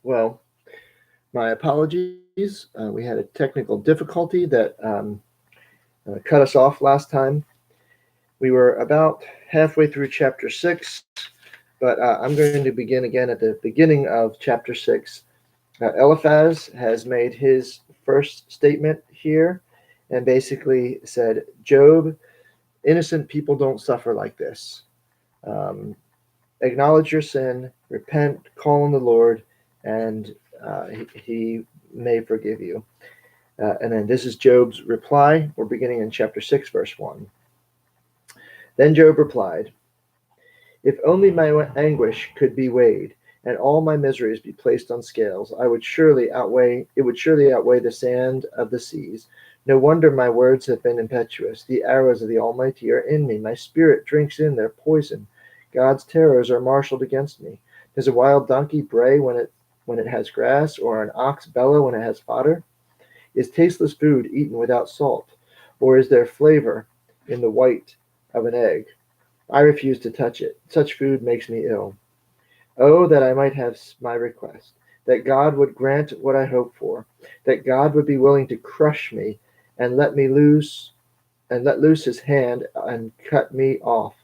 Well, my apologies. We had a technical difficulty that cut us off last time. We were about halfway through chapter 6, but I'm going to begin again at the beginning of chapter 6. Eliphaz has made his first statement here and basically said, Job, innocent people don't suffer like this. Um, Acknowledge your sin, repent, call on the Lord, and he may forgive you. And then this is Job's reply. We're beginning in chapter 6, verse 1. Then Job replied, If only my anguish could be weighed, and all my miseries be placed on scales, it would surely outweigh the sand of the seas. No wonder my words have been impetuous. The arrows of the Almighty are in me. My spirit drinks in their poison. God's terrors are marshaled against me. Does a wild donkey bray when it has grass, or an ox bellow when it has fodder? Is tasteless food eaten without salt, or is there flavor in the white of an egg? I refuse to touch it. Such food makes me ill. Oh, that I might have my request, that God would grant what I hope for, that God would be willing to crush me and let loose his hand and cut me off.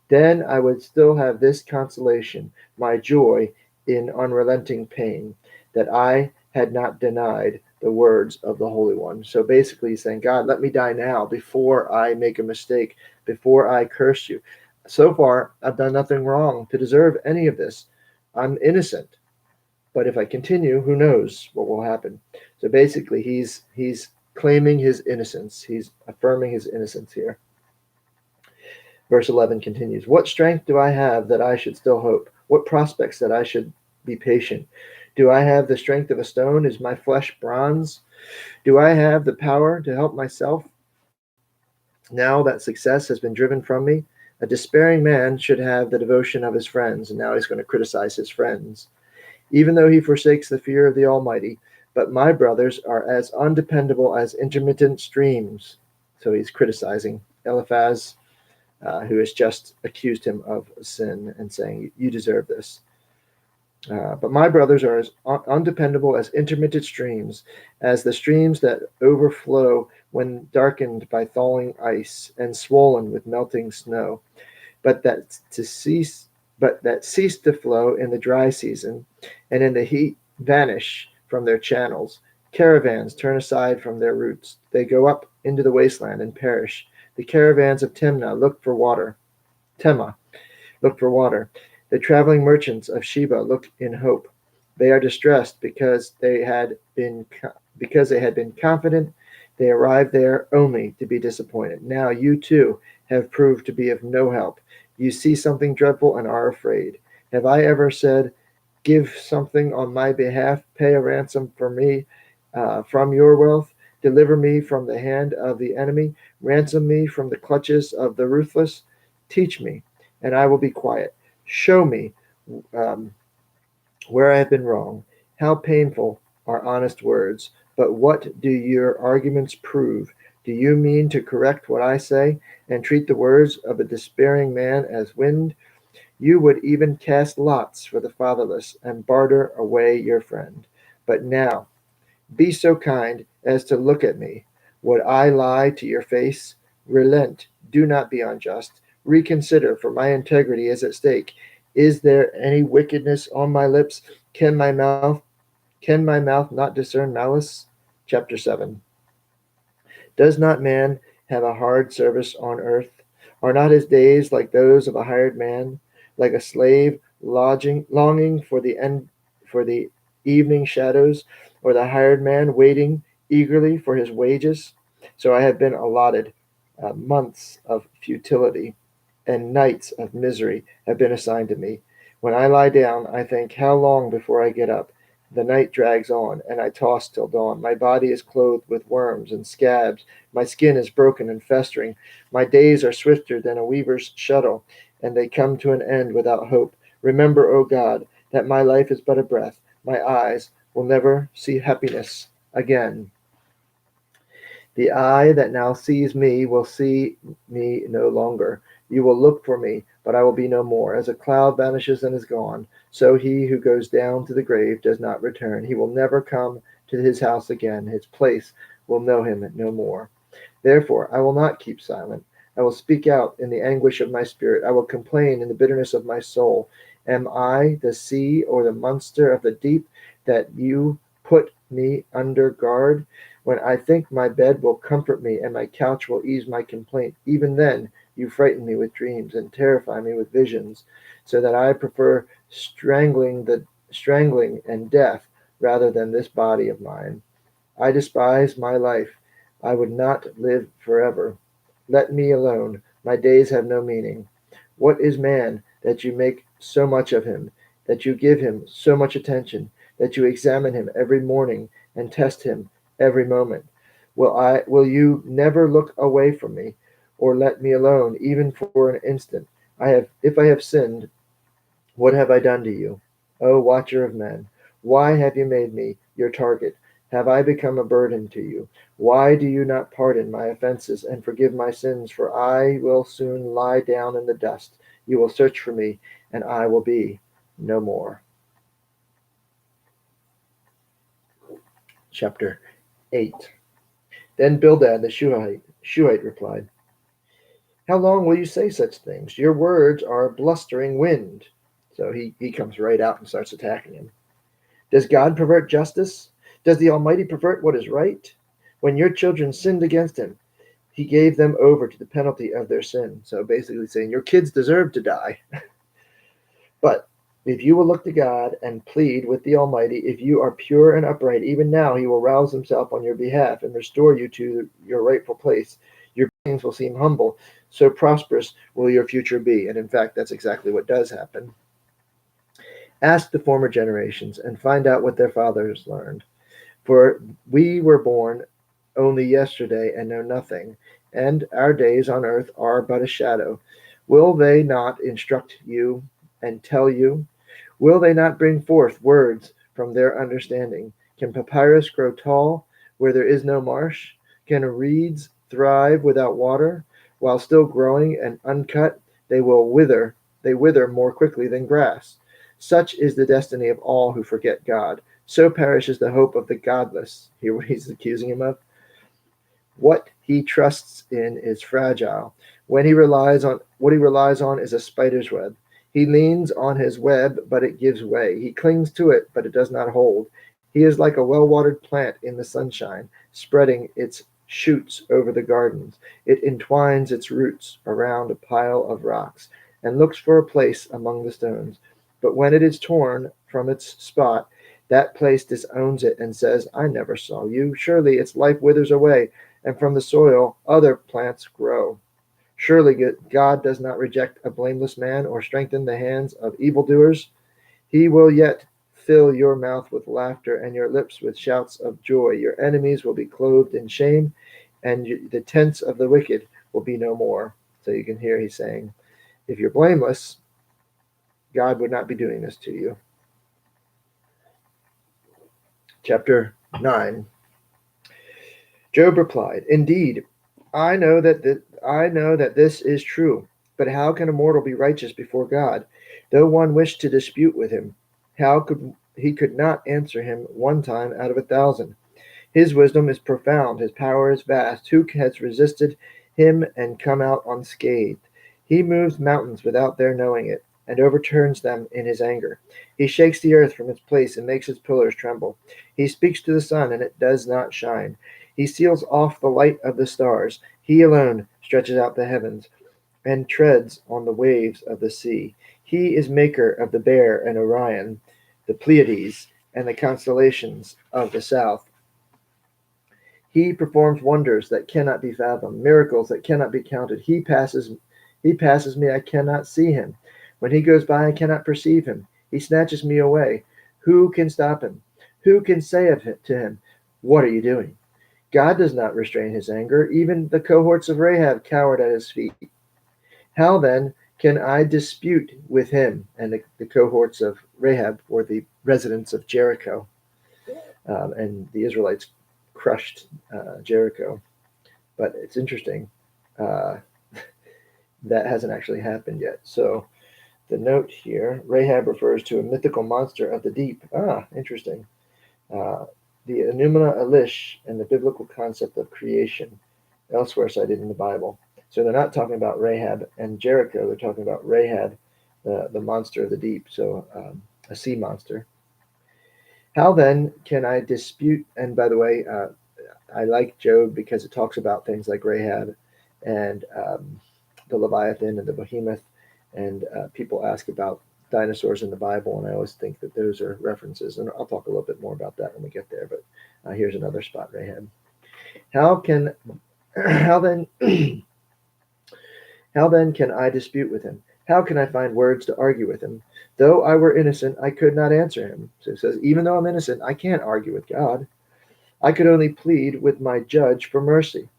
Then I would still have this consolation, my joy in unrelenting pain, that I had not denied the words of the Holy One. So basically, he's saying, God, let me die now before I make a mistake, before I curse you. So far, I've done nothing wrong to deserve any of this. I'm innocent. But if I continue, who knows what will happen? So basically, he's claiming his innocence. He's affirming his innocence here. Verse 11 continues, What strength do I have that I should still hope? What prospects that I should be patient? Do I have the strength of a stone? Is my flesh bronze? Do I have the power to help myself now that success has been driven from me? A despairing man should have the devotion of his friends, and now he's going to criticize his friends, even though he forsakes the fear of the Almighty. But my brothers are as undependable as intermittent streams. So he's criticizing Eliphaz, who has just accused him of sin and saying, You deserve this. But my brothers are as undependable as intermittent streams, as the streams that overflow when darkened by thawing ice and swollen with melting snow, but that cease to flow in the dry season, and in the heat vanish from their channels. Caravans turn aside from their routes. They go up into the wasteland and perish. The caravans of Tema look for water. The traveling merchants of Sheba look in hope. They are distressed because they had been confident. They arrived there only to be disappointed. Now you too have proved to be of no help. You see something dreadful and are afraid. Have I ever said, Give something on my behalf, pay a ransom for me from your wealth, deliver me from the hand of the enemy, ransom me from the clutches of the ruthless? Teach me, and I will be quiet. Show me um, where I have been wrong. How painful are honest words. But what do your arguments prove? Do you mean to correct what I say and treat the words of a despairing man as wind? You would even cast lots for the fatherless and barter away your friend. But now, be so kind as to look at me. Would I lie to your face? Relent, do not be unjust. Reconsider, for my integrity is at stake. Is there any wickedness on my lips? Can my mouth can my mouth not discern malice? Chapter 7. Does not man have a hard service on earth? Are not his days like those of a hired man, like a slave longing for the evening shadows, or the hired man waiting eagerly for his wages? So I have been allotted months of futility, and nights of misery have been assigned to me. When I lie down, I think, How long before I get up? The night drags on, and I toss till dawn. My body is clothed with worms and scabs. My skin is broken and festering. My days are swifter than a weaver's shuttle, and they come to an end without hope. Remember, O God, that my life is but a breath. My eyes will never see happiness again. The eye that now sees me will see me no longer. You will look for me, but I will be no more. As a cloud vanishes and is gone, so he who goes down to the grave does not return. He will never come to his house again. His place will know him no more. Therefore, I will not keep silent. I will speak out in the anguish of my spirit. I will complain in the bitterness of my soul. Am I the sea or the monster of the deep that you put me under guard? When I think my bed will comfort me and my couch will ease my complaint, even then you frighten me with dreams and terrify me with visions, so that I prefer strangling and death rather than this body of mine. I despise my life. I would not live forever. Let me alone. My days have no meaning. What is man that you make so much of him, that you give him so much attention, that you examine him every morning and test him every moment? Will you never look away from me, or let me alone even for an instant? If I have sinned, what have I done to you, O watcher of men? Why have you made me your target? Have I become a burden to you? Why do you not pardon my offenses and forgive my sins? For I will soon lie down in the dust. You will search for me, and I will be no more. Chapter 8. Then Bildad the Shuhite replied, How long will you say such things? Your words are blustering wind. So he comes right out and starts attacking him. Does God pervert justice? Does the Almighty pervert what is right? When your children sinned against him, he gave them over to the penalty of their sin. So basically saying, your kids deserve to die. But if you will look to God and plead with the Almighty, if you are pure and upright, even now he will rouse himself on your behalf and restore you to your rightful place. Your beginnings will seem humble, so prosperous will your future be. And in fact, that's exactly what does happen. Ask the former generations and find out what their fathers learned. For we were born only yesterday and know nothing, and our days on earth are but a shadow. Will they not instruct you and tell you? Will they not bring forth words from their understanding? Can papyrus grow tall where there is no marsh? Can reeds thrive without water? While still growing and uncut, they will wither. They wither more quickly than grass. Such is the destiny of all who forget God. So perishes the hope of the godless. Hear what he's accusing him of. What he trusts in is fragile. What he relies on is a spider's web. He leans on his web, but it gives way. He clings to it, but it does not hold. He is like a well-watered plant in the sunshine, spreading its shoots over the gardens. It entwines its roots around a pile of rocks and looks for a place among the stones. But when it is torn from its spot, that place disowns it and says, I never saw you. Surely its life withers away, and from the soil other plants grow. Surely God does not reject a blameless man or strengthen the hands of evildoers. He will yet fill your mouth with laughter and your lips with shouts of joy. Your enemies will be clothed in shame, and the tents of the wicked will be no more. So you can hear he's saying, if you're blameless, God would not be doing this to you. Chapter 9. Job replied, Indeed, I know that this is true, but how can a mortal be righteous before God? Though one wished to dispute with him, he could not answer him one time out of 1,000. His wisdom is profound, his power is vast. Who has resisted him and come out unscathed? He moves mountains without their knowing it, and overturns them in his anger. He shakes the earth from its place and makes its pillars tremble. He speaks to the sun, and it does not shine. He seals off the light of the stars. He alone stretches out the heavens and treads on the waves of the sea. He is maker of the Bear and Orion, the Pleiades, and the constellations of the south. He performs wonders that cannot be fathomed, miracles that cannot be counted. He passes me, I cannot see him. When he goes by, I cannot perceive him. He snatches me away. Who can stop him? Who can say to him, What are you doing? God does not restrain his anger. Even the cohorts of Rahab cowered at his feet. How then can I dispute with him? And the cohorts of Rahab were the residents of Jericho. And the Israelites crushed Jericho. But it's interesting. that hasn't actually happened yet. So the note here, Rahab refers to a mythical monster of the deep. Ah, interesting. Uh, the Enumena Elish and the biblical concept of creation, elsewhere cited in the Bible. So they're not talking about Rahab and Jericho. They're talking about Rahab, the monster of the deep. So a sea monster. How then can I dispute? And by the way, I like Job because it talks about things like Rahab and the Leviathan and the Behemoth. And people ask about dinosaurs in the Bible, and I always think that those are references. And I'll talk a little bit more about that when we get there. But here's another spot, Rahab. How can, how then, how then can I dispute with him? How can I find words to argue with him? Though I were innocent, I could not answer him. So it says, even though I'm innocent, I can't argue with God. I could only plead with my judge for mercy.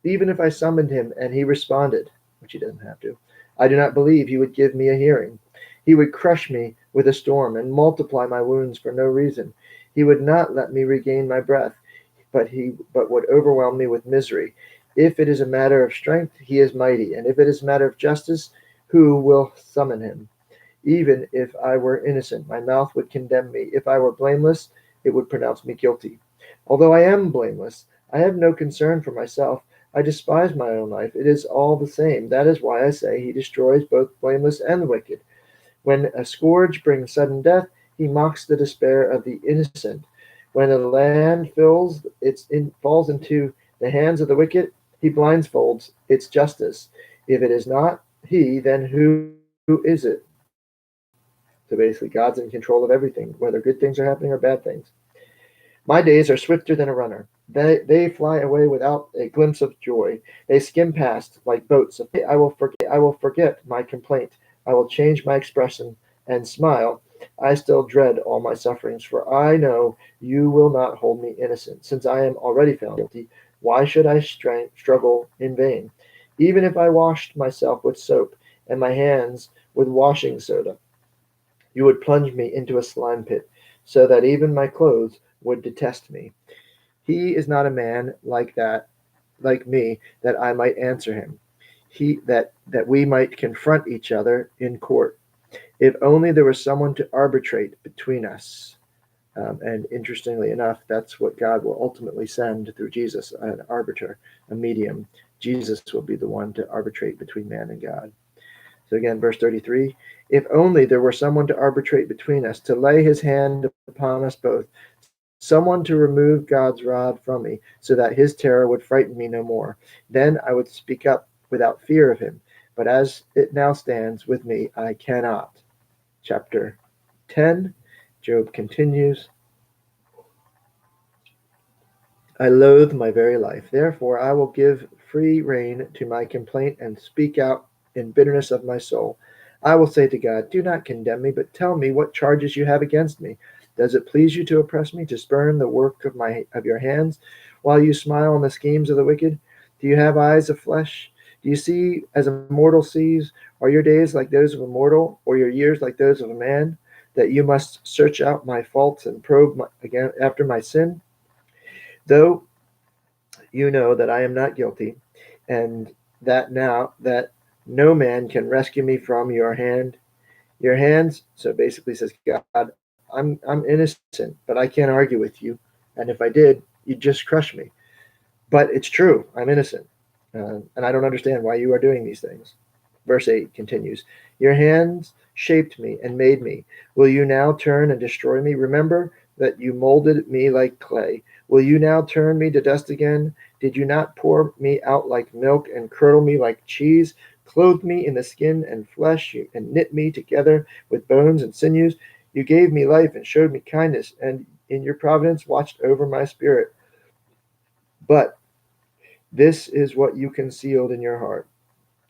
Even if I summoned him and he responded, which he doesn't have to, I do not believe he would give me a hearing. He would crush me with a storm and multiply my wounds for no reason. He would not let me regain my breath, but would overwhelm me with misery. If it is a matter of strength, he is mighty, and if it is a matter of justice, who will summon him? Even if I were innocent, my mouth would condemn me. If I were blameless, it would pronounce me guilty. Although I am blameless, I have no concern for myself. I despise my own life. It is all the same. That is why I say he destroys both blameless and the wicked. When a scourge brings sudden death, he mocks the despair of the innocent. When the land falls into the hands of the wicked, he blindfolds its justice. If it is not he, then who is it? So basically, God's in control of everything, whether good things are happening or bad things. My days are swifter than a runner. They fly away without a glimpse of joy. They skim past like boats. I will forget my complaint. I will change my expression and smile. I still dread all my sufferings, for I know you will not hold me innocent. Since I am already found guilty, why should I struggle in vain? Even if I washed myself with soap and my hands with washing soda, you would plunge me into a slime pit, so that even my clothes would detest me. He is not a man like me, that I might answer him. That we might confront each other in court. If only there was someone to arbitrate between us. And interestingly enough, that's what God will ultimately send through Jesus, an arbiter, a medium. Jesus will be the one to arbitrate between man and God. So again, verse 33, if only there were someone to arbitrate between us, to lay his hand upon us both, someone to remove God's rod from me, so that his terror would frighten me no more. Then I would speak up without fear of him. But as it now stands with me, I cannot. Chapter 10, Job continues, I loathe my very life. Therefore I will give free rein to my complaint and speak out in bitterness of my soul. I will say to God, do not condemn me, but tell me what charges you have against me. Does it please you to oppress me, to spurn the work of your hands, while you smile on the schemes of the wicked? Do you have eyes of flesh? Do you see as a mortal sees? Are your days like those of a mortal, or your years like those of a man, that you must search out my faults and probe again after my sin? Though you know that I am not guilty, and that now that no man can rescue me from your hands. So basically says God, I'm innocent, but I can't argue with you. And if I did, you'd just crush me. But it's true, I'm innocent. And I don't understand why you are doing these things. Verse 8 continues, your hands shaped me and made me. Will you now turn and destroy me? Remember that you molded me like clay. Will you now turn me to dust again? Did you not pour me out like milk and curdle me like cheese? Clothed me in the skin and flesh, and knit me together with bones and sinews. You gave me life and showed me kindness, and in your providence watched over my spirit. But this is what you concealed in your heart,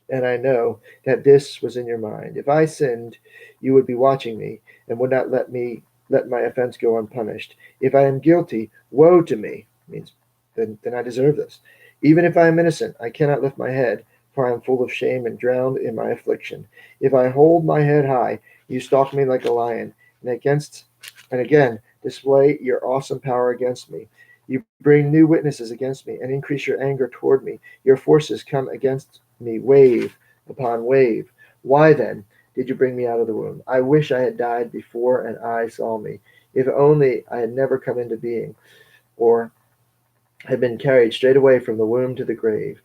and I know that this was in your mind. If I sinned, you would be watching me and would not let my offense go unpunished. If I am guilty, woe to me. Means then I deserve this. Even if I am innocent, I cannot lift my head, for I am full of shame and drowned in my affliction. If I hold my head high, you stalk me like a lion, and again display your awesome power against me. You bring new witnesses against me and increase your anger toward me. Your forces come against me, wave upon wave. Why then did you bring me out of the womb? I wish I had died before an eye saw me. If only I had never come into being, or had been carried straight away from the womb to the grave.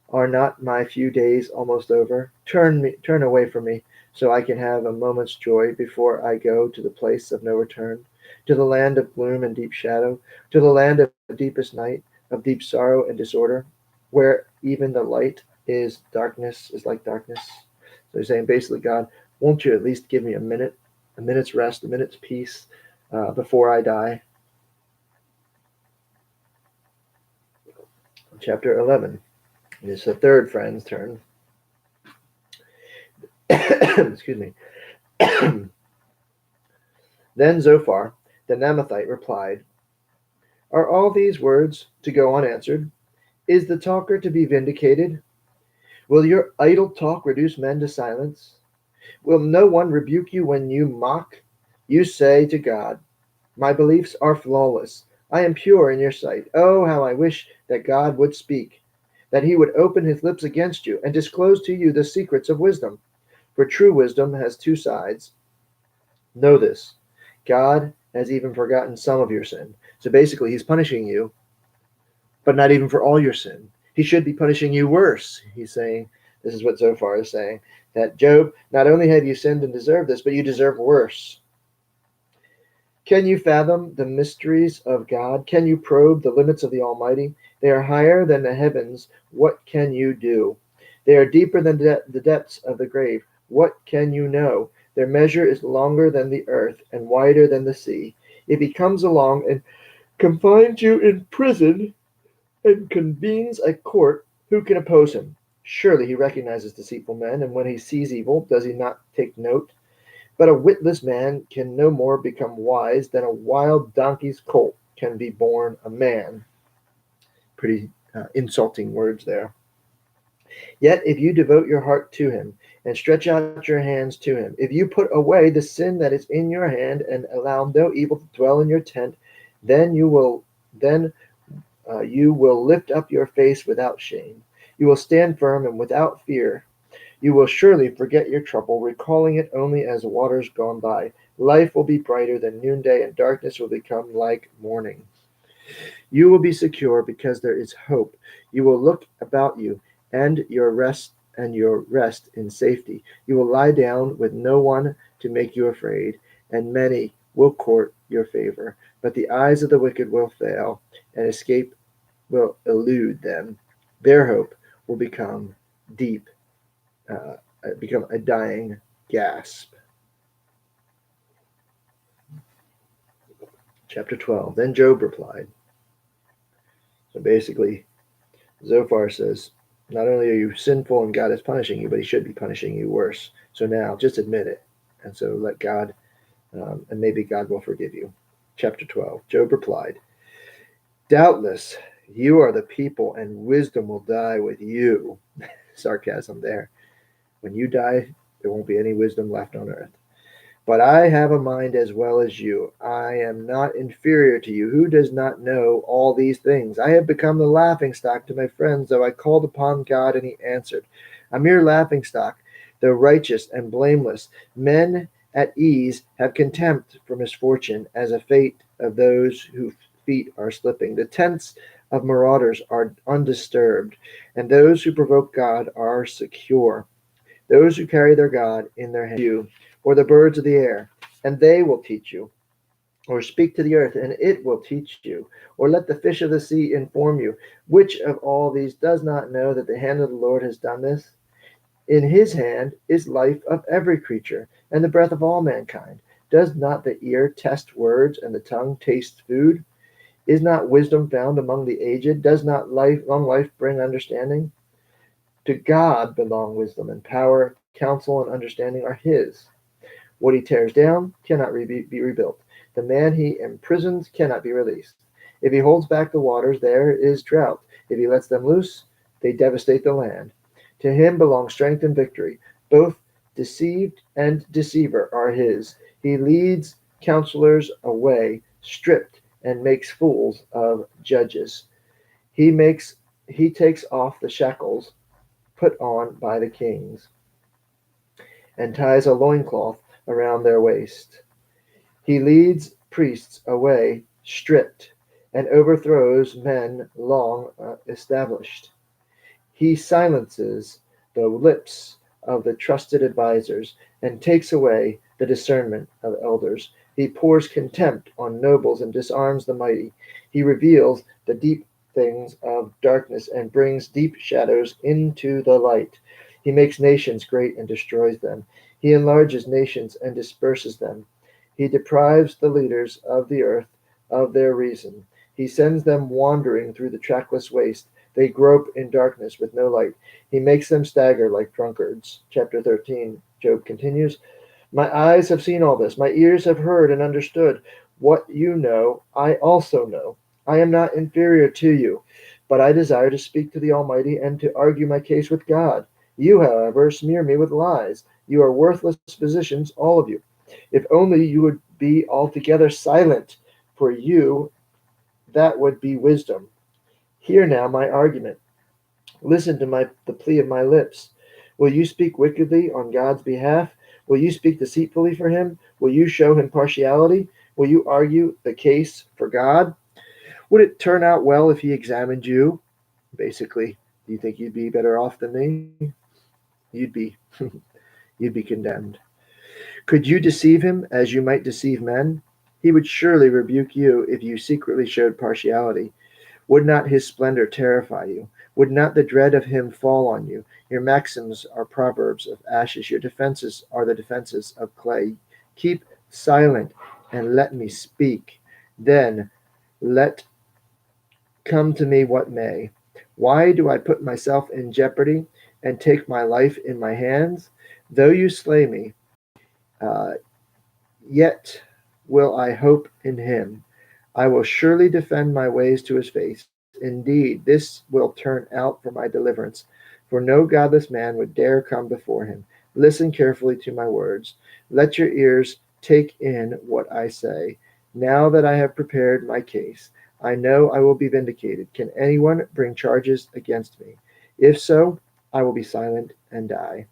Are not my few days almost over? Turn away from me, so I can have a moment's joy before I go to the place of no return, to the land of gloom and deep shadow, to the land of deepest night, of deep sorrow and disorder, where even the light is like darkness. So he's saying basically, God, won't you at least give me a minute's rest, a minute's peace before I die? Chapter 11. It's the third friend's turn. Excuse me. Then Zophar, the Naamathite, replied, Are all these words to go unanswered? Is the talker to be vindicated? Will your idle talk reduce men to silence? Will no one rebuke you when you mock? You say to God, My beliefs are flawless. I am pure in your sight. Oh, how I wish that God would speak, that he would open his lips against you and disclose to you the secrets of wisdom. For true wisdom has two sides. Know this, God has even forgotten some of your sin. So basically, he's punishing you, but not even for all your sin. He should be punishing you worse. He's saying, this is what Zophar is saying, that Job, not only have you sinned and deserved this, but you deserve worse. Can you fathom the mysteries of God? Can you probe the limits of the Almighty? They are higher than the heavens. What can you do? They are deeper than the depths of the grave. What can you know? Their measure is longer than the earth and wider than the sea. If he comes along and confines you in prison and convenes a court, who can oppose him? Surely he recognizes deceitful men, and when he sees evil, does he not take note? But a witless man can no more become wise than a wild donkey's colt can be born a man. Pretty insulting words there. Yet if you devote your heart to him and stretch out your hands to him, if you put away the sin that is in your hand and allow no evil to dwell in your tent, then you will lift up your face without shame. You will stand firm and without fear. You will surely forget your trouble, recalling it only as waters gone by. Life will be brighter than noonday, and darkness will become like morning. You will be secure because there is hope. You will look about you and your rest in safety. You will lie down with no one to make you afraid, and many will court your favor. But the eyes of the wicked will fail, and escape will elude them. Their hope will become deep, become a dying gasp. Chapter 12. Then Job replied. So basically, Zophar says, not only are you sinful and God is punishing you, but he should be punishing you worse. So now, just admit it. And so let God, and maybe God will forgive you. Chapter 12. Job replied, Doubtless, you are the people, and wisdom will die with you. Sarcasm there. When you die, there won't be any wisdom left on earth. But I have a mind as well as you. I am not inferior to you. Who does not know all these things? I have become the laughingstock to my friends, though I called upon God and he answered. A mere laughingstock, though righteous and blameless. Men at ease have contempt for misfortune as a fate of those whose feet are slipping. The tents of marauders are undisturbed, and those who provoke God are secure. Those who carry their God in their hand, or the birds of the air, and they will teach you. Or speak to the earth, and it will teach you. Or let the fish of the sea inform you. Which of all these does not know that the hand of the Lord has done this? In his hand is life of every creature, and the breath of all mankind. Does not the ear test words, and the tongue taste food? Is not wisdom found among the aged? Does not long life bring understanding? To God belong wisdom and power, counsel and understanding are his. What he tears down cannot be rebuilt. The man he imprisons cannot be released. If he holds back the waters, there is drought. If he lets them loose, they devastate the land. To him belong strength and victory. Both deceived and deceiver are his. He leads counselors away, stripped, and makes fools of judges. He takes off the shackles put on by the kings. and ties a loincloth around their waist. He leads priests away stripped, and overthrows men long established. He silences the lips of the trusted advisers, and takes away the discernment of elders. He pours contempt on nobles and disarms the mighty. He reveals the deep things of darkness and brings deep shadows into the light. He makes nations great and destroys them. He enlarges nations and disperses them. He deprives the leaders of the earth of their reason. He sends them wandering through the trackless waste. They grope in darkness with no light. He makes them stagger like drunkards. Chapter 13, Job continues. My eyes have seen all this. My ears have heard and understood. What you know, I also know. I am not inferior to you, but I desire to speak to the Almighty and to argue my case with God. You, however, smear me with lies. You are worthless physicians, all of you. If only you would be altogether silent, for you, that would be wisdom. Hear now my argument. Listen to the plea of my lips. Will you speak wickedly on God's behalf? Will you speak deceitfully for him? Will you show him partiality? Will you argue the case for God? Would it turn out well if he examined you? Basically, do you think you'd be better off than me? You'd be you'd be condemned. Could you deceive him as you might deceive men? He would surely rebuke you if you secretly showed partiality. Would not his splendor terrify you? Would not the dread of him fall on you? Your maxims are proverbs of ashes. Your defenses are the defenses of clay. Keep silent and let me speak. Then let come to me what may. Why do I put myself in jeopardy and take my life in my hands? Though you slay me, uh, yet will I hope in him. I will surely defend my ways to his face. Indeed, this will turn out for my deliverance, for no godless man would dare come before him. Listen carefully to my words. Let your ears take in what I say. Now that I have prepared my case, I know I will be vindicated. Can anyone bring charges against me? If so, I will be silent and die.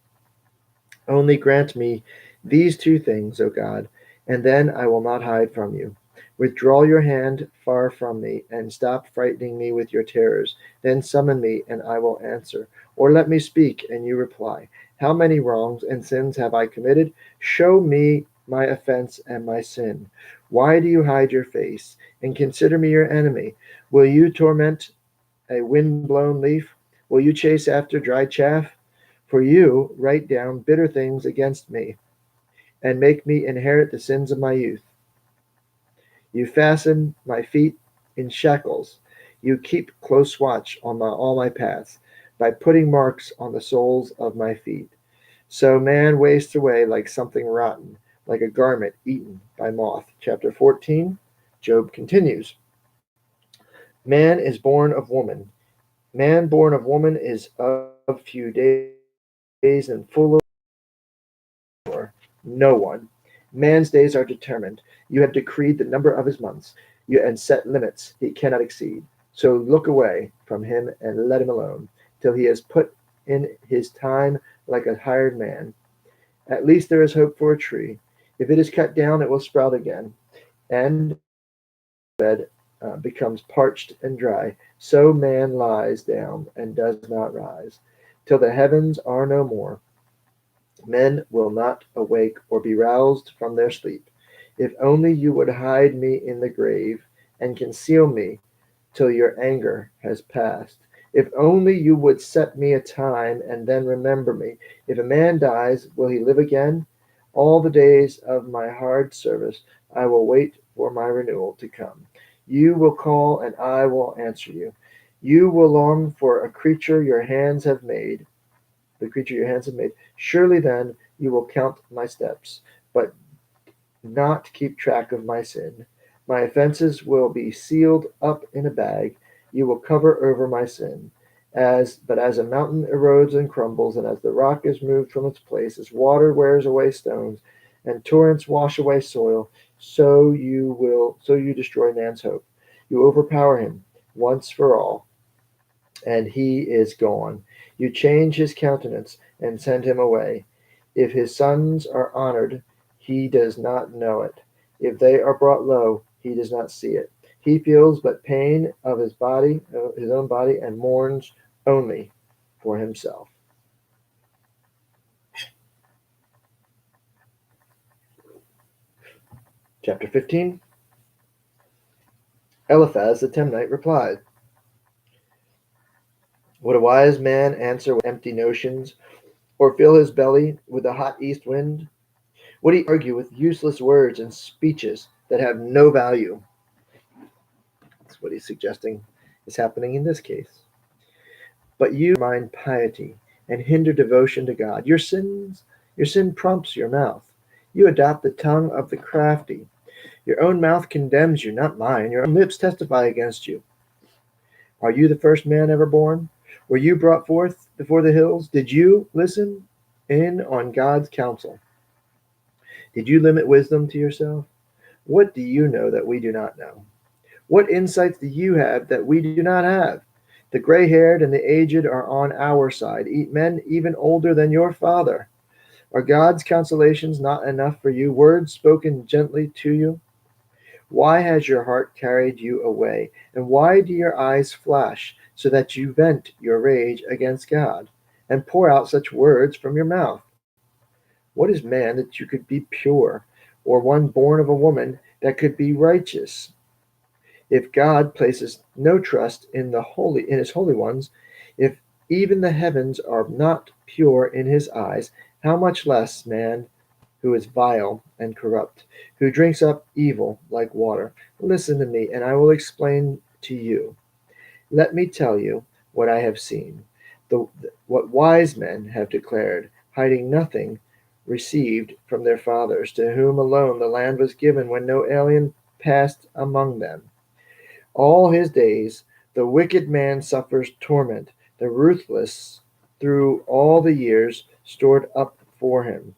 Only grant me these two things, O God, and then I will not hide from you. Withdraw your hand far from me, and stop frightening me with your terrors. Then summon me, and I will answer. Or let me speak, and you reply. How many wrongs and sins have I committed? Show me my offense and my sin. Why do you hide your face, and consider me your enemy? Will you torment a wind-blown leaf? Will you chase after dry chaff? For you write down bitter things against me, and make me inherit the sins of my youth. You fasten my feet in shackles. You keep close watch on all my paths, by putting marks on the soles of my feet. So man wastes away like something rotten, like a garment eaten by moth. Chapter 14, Job continues. Man is born of woman. Man born of woman is of few days and full of no one. Man's days are determined. You have decreed the number of his months, and set limits he cannot exceed. So look away from him and let him alone, till he has put in his time like a hired man. At least there is hope for a tree. If it is cut down, it will sprout again, and bed becomes parched and dry. So man lies down and does not rise, till the heavens are no more. Men will not awake or be roused from their sleep. If only you would hide me in the grave, and conceal me till your anger has passed. If only you would set me a time, and then remember me. If a man dies, will he live again? All the days of my hard service I will wait for my renewal to come. You will call, and I will answer you. You will long for a creature your hands have made, the creature your hands have made. Surely then you will count my steps, but not keep track of my sin. My offenses will be sealed up in a bag. You will cover over my sin. As a mountain erodes and crumbles, and as the rock is moved from its place, as water wears away stones, and torrents wash away soil, so you destroy man's hope. You overpower him once for all, and he is gone. You change his countenance and send him away. If his sons are honored, he does not know it. If they are brought low, he does not see it. He feels but pain of his body, his own body, and mourns only for himself. Chapter 15. Eliphaz the Temanite replied, would a wise man answer with empty notions, or fill his belly with the hot east wind? Would he argue with useless words and speeches that have no value? That's what he's suggesting is happening in this case. But you mind piety and hinder devotion to God. Your sin prompts your mouth. You adopt the tongue of the crafty. Your own mouth condemns you, not mine. Your own lips testify against you. Are you the first man ever born? Were you brought forth before the hills? Did you listen in on God's counsel? Did you limit wisdom to yourself? What do you know that we do not know? What insights do you have that we do not have? The gray-haired and the aged are on our side, men even older than your father. Are God's consolations not enough for you, words spoken gently to you? Why has your heart carried you away, and why do your eyes flash, so that you vent your rage against God, and pour out such words from your mouth? What is man that you could be pure, or one born of a woman that could be righteous? If God places no trust in his holy ones, if even the heavens are not pure in his eyes, how much less man who is vile and corrupt, who drinks up evil like water? Listen to me, and I will explain to you. Let me tell you what I have seen, what wise men have declared, hiding nothing received from their fathers, to whom alone the land was given when no alien passed among them. All his days the wicked man suffers torment, the ruthless through all the years stored up for him.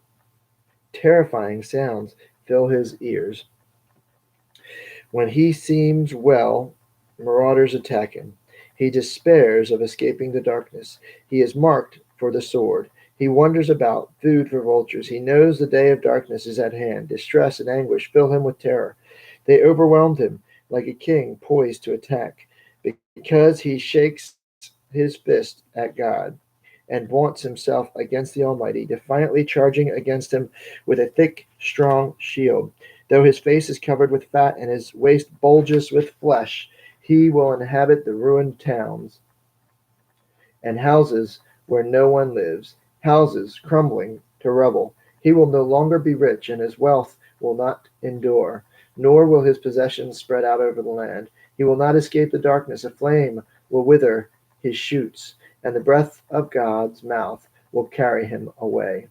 Terrifying sounds fill his ears. When he seems well, marauders attack him. He despairs of escaping the darkness. He is marked for the sword. He wanders about, food for vultures. He knows the day of darkness is at hand. Distress and anguish fill him with terror. They overwhelmed him like a king poised to attack, because he shakes his fist at God and vaunts himself against the Almighty, defiantly charging against him with a thick, strong shield. Though his face is covered with fat and his waist bulges with flesh, he will inhabit the ruined towns and houses where no one lives, houses crumbling to rubble. He will no longer be rich, and his wealth will not endure, nor will his possessions spread out over the land. He will not escape the darkness. A flame will wither his shoots, and the breath of God's mouth will carry him away.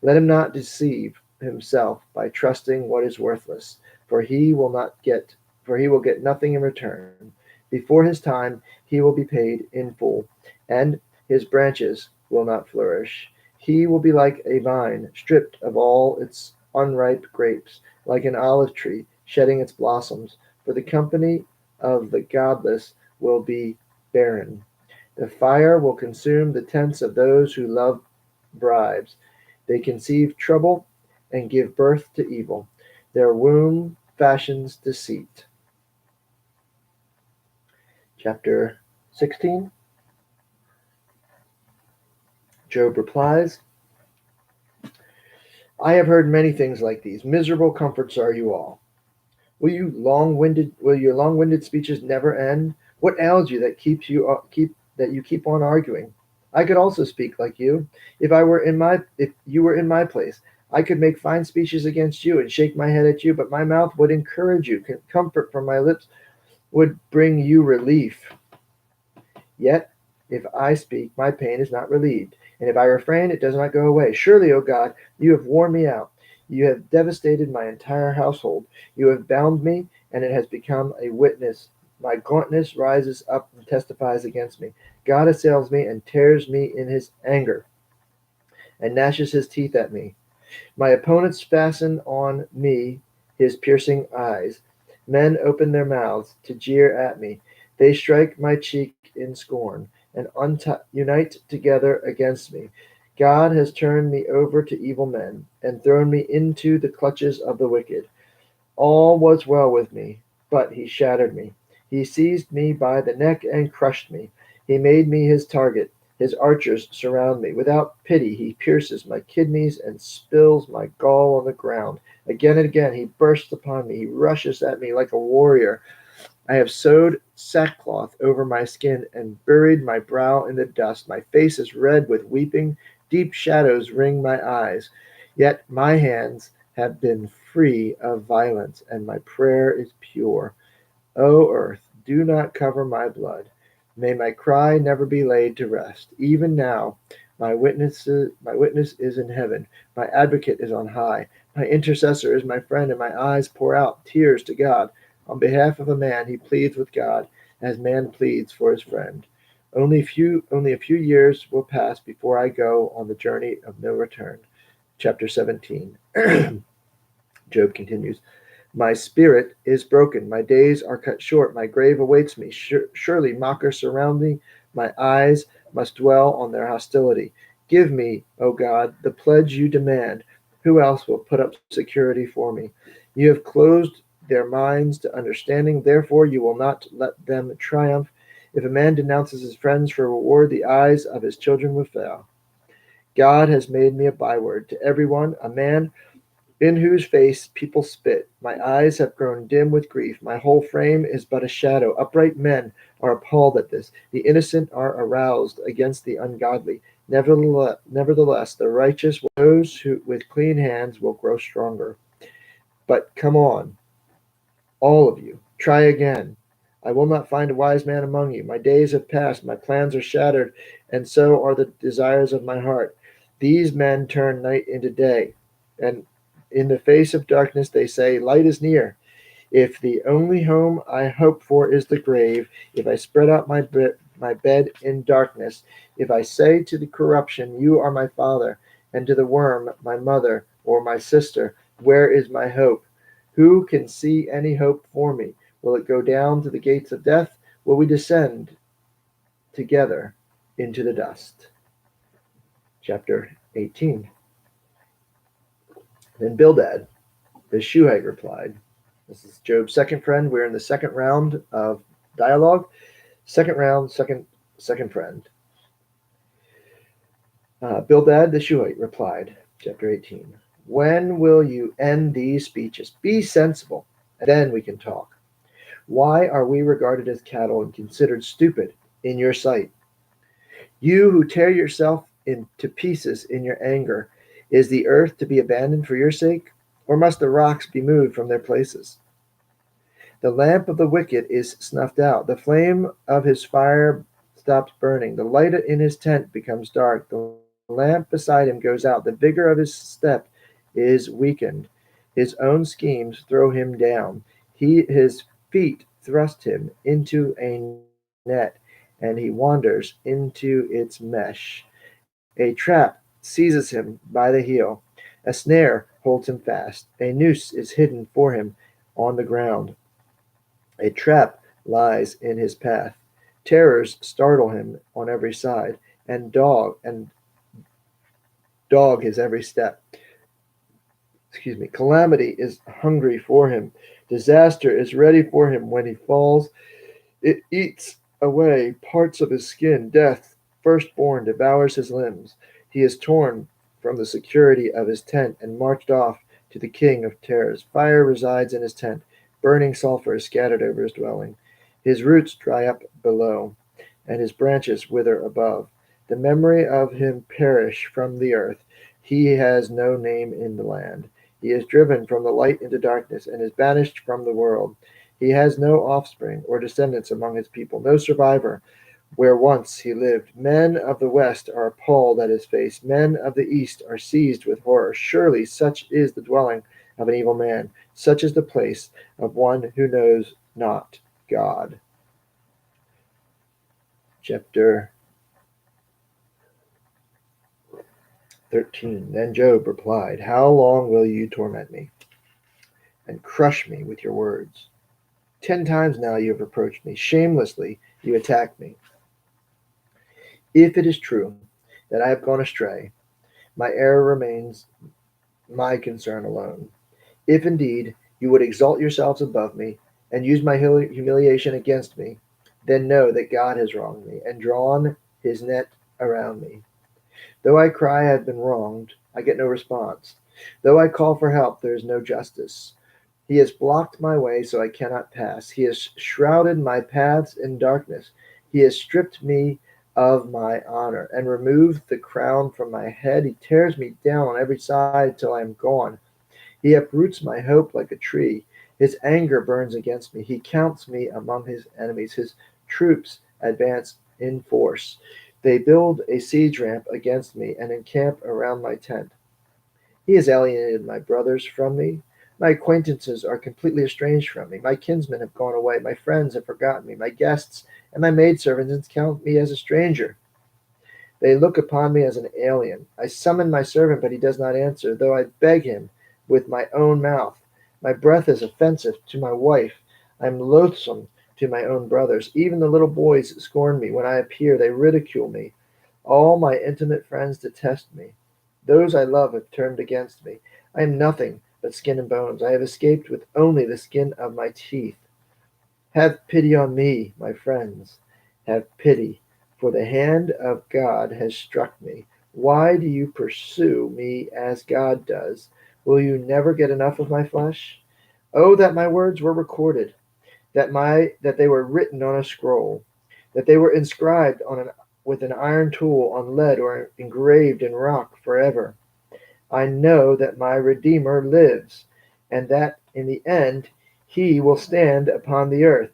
Let him not deceive himself by trusting what is worthless, for he will get nothing in return. Before his time he will be paid in full, and his branches will not flourish. He will be like a vine stripped of all its unripe grapes, like an olive tree shedding its blossoms, for the company of the godless will be barren. The fire will consume the tents of those who love bribes. They conceive trouble and give birth to evil. Their womb fashions deceit. Chapter 16. Job replies, I have heard many things like these. Miserable comforts are you all. Will your long-winded speeches never end? What ails you that you keep on arguing? I could also speak like you. If you were in my place, I could make fine speeches against you and shake my head at you, but my mouth would encourage you. Comfort from my lips would bring you relief. Yet, if I speak, my pain is not relieved, and if I refrain, it does not go away. Surely, O God, you have worn me out. You have devastated my entire household. You have bound me, and it has become a witness. My gauntness rises up and testifies against me. God assails me and tears me in his anger, and gnashes his teeth at me. My opponents fasten on me his piercing eyes. Men open their mouths to jeer at me. They strike my cheek in scorn and unite together against me. God has turned me over to evil men and thrown me into the clutches of the wicked. All was well with me, but he shattered me. He seized me by the neck and crushed me. He made me his target. His archers surround me. Without pity, he pierces my kidneys and spills my gall on the ground. Again and again, he bursts upon me. He rushes at me like a warrior. I have sewed sackcloth over my skin and buried my brow in the dust. My face is red with weeping. Deep shadows ring my eyes. Yet my hands have been free of violence, and my prayer is pure. O earth, do not cover my blood. May my cry never be laid to rest. Even now, my witness is in heaven. My advocate is on high. My intercessor is my friend, and my eyes pour out tears to God. On behalf of a man, he pleads with God, as man pleads for his friend. Only a few years will pass before I go on the journey of no return. Chapter 17. Job continues. My spirit is broken. My days are cut short. My grave awaits me. Surely mockers surround me. My eyes must dwell on their hostility. Give me, O God, the pledge you demand. Who else will put up security for me? You have closed their minds to understanding. Therefore, you will not let them triumph. If a man denounces his friends for reward, the eyes of his children will fail. God has made me a byword to everyone, a man in whose face people spit. My eyes have grown dim with grief. My whole frame is but a shadow. Upright men are appalled at this. The innocent are aroused against the ungodly. Nevertheless, the righteous, those who with clean hands, will grow stronger. But come on, all of you, try again. I will not find a wise man among you. My days have passed, my plans are shattered, and so are the desires of my heart. These men turn night into day, and in the face of darkness they say, light is near. If the only home I hope for is the grave, if I spread out my bed in darkness, if I say to the corruption, you are my father, and to the worm, my mother or my sister, where is my hope? Who can see any hope for me? Will it go down to the gates of death? Will we descend together into the dust? Chapter 18. Then Bildad, the Shuhite, replied. This is Job's second friend. We're in the second round of dialogue. Second round, second friend. Bildad the Shuhite replied, chapter 18. When will you end these speeches? Be sensible, and then we can talk. Why are we regarded as cattle and considered stupid in your sight? You who tear yourself into pieces in your anger, is the earth to be abandoned for your sake? Or must the rocks be moved from their places? The lamp of the wicked is snuffed out. The flame of his fire stops burning. The light in his tent becomes dark. The lamp beside him goes out. The vigor of his step is weakened. His own schemes throw him down. His feet thrust him into a net, and he wanders into its mesh. A trap seizes him by the heel. A snare holds him fast. A noose is hidden for him on the ground. A trap lies in his path. Terrors startle him on every side, and dog his every step. Calamity is hungry for him. Disaster is ready for him when he falls. It eats away parts of his skin. Death, firstborn, devours his limbs. He is torn from the security of his tent and marched off to the king of terrors. Fire resides in his tent. Burning sulfur is scattered over his dwelling. His roots dry up below, and his branches wither above. The memory of him perish from the earth. He has no name in the land. He is driven from the light into darkness and is banished from the world. He has no offspring or descendants among his people, no survivor where once he lived. Men of the west are appalled at his face. Men of the east are seized with horror. Surely such is the dwelling of an evil man. Such is the place of one who knows not God. Chapter 13. Then Job replied, how long will you torment me and crush me with your words? 10 times now you have reproached me. Shamelessly you attack me. If it is true that I have gone astray, My error remains my concern alone. If indeed you would exalt yourselves above me, and use my humiliation against me, then know that God has wronged me, and drawn his net around me. Though I cry I have been wronged, I get no response. Though I call for help, there is no justice. He has blocked my way so I cannot pass. He has shrouded my paths in darkness. He has stripped me of my honor and removed the crown from my head. He tears me down on every side till I am gone. He uproots my hope like a tree. His anger burns against me. He counts me among his enemies. His troops advance in force. They build a siege ramp against me and encamp around my tent. He has alienated my brothers from me. My acquaintances are completely estranged from me. My kinsmen have gone away. My friends have forgotten me. My guests and my maidservants count me as a stranger. They look upon me as an alien. I summon my servant, but he does not answer, though I beg him with my own mouth. My breath is offensive to my wife. I am loathsome to my own brothers. Even the little boys scorn me. When I appear, they ridicule me. All my intimate friends detest me. Those I love have turned against me. I am nothing but skin and bones. I have escaped with only the skin of my teeth. Have pity on me, my friends. Have pity, for the hand of God has struck me. Why do you pursue me as God does? Will you never get enough of my flesh? Oh, that my words were recorded, that they were written on a scroll, that they were inscribed with an iron tool on lead or engraved in rock forever. I know that my Redeemer lives, and that in the end he will stand upon the earth.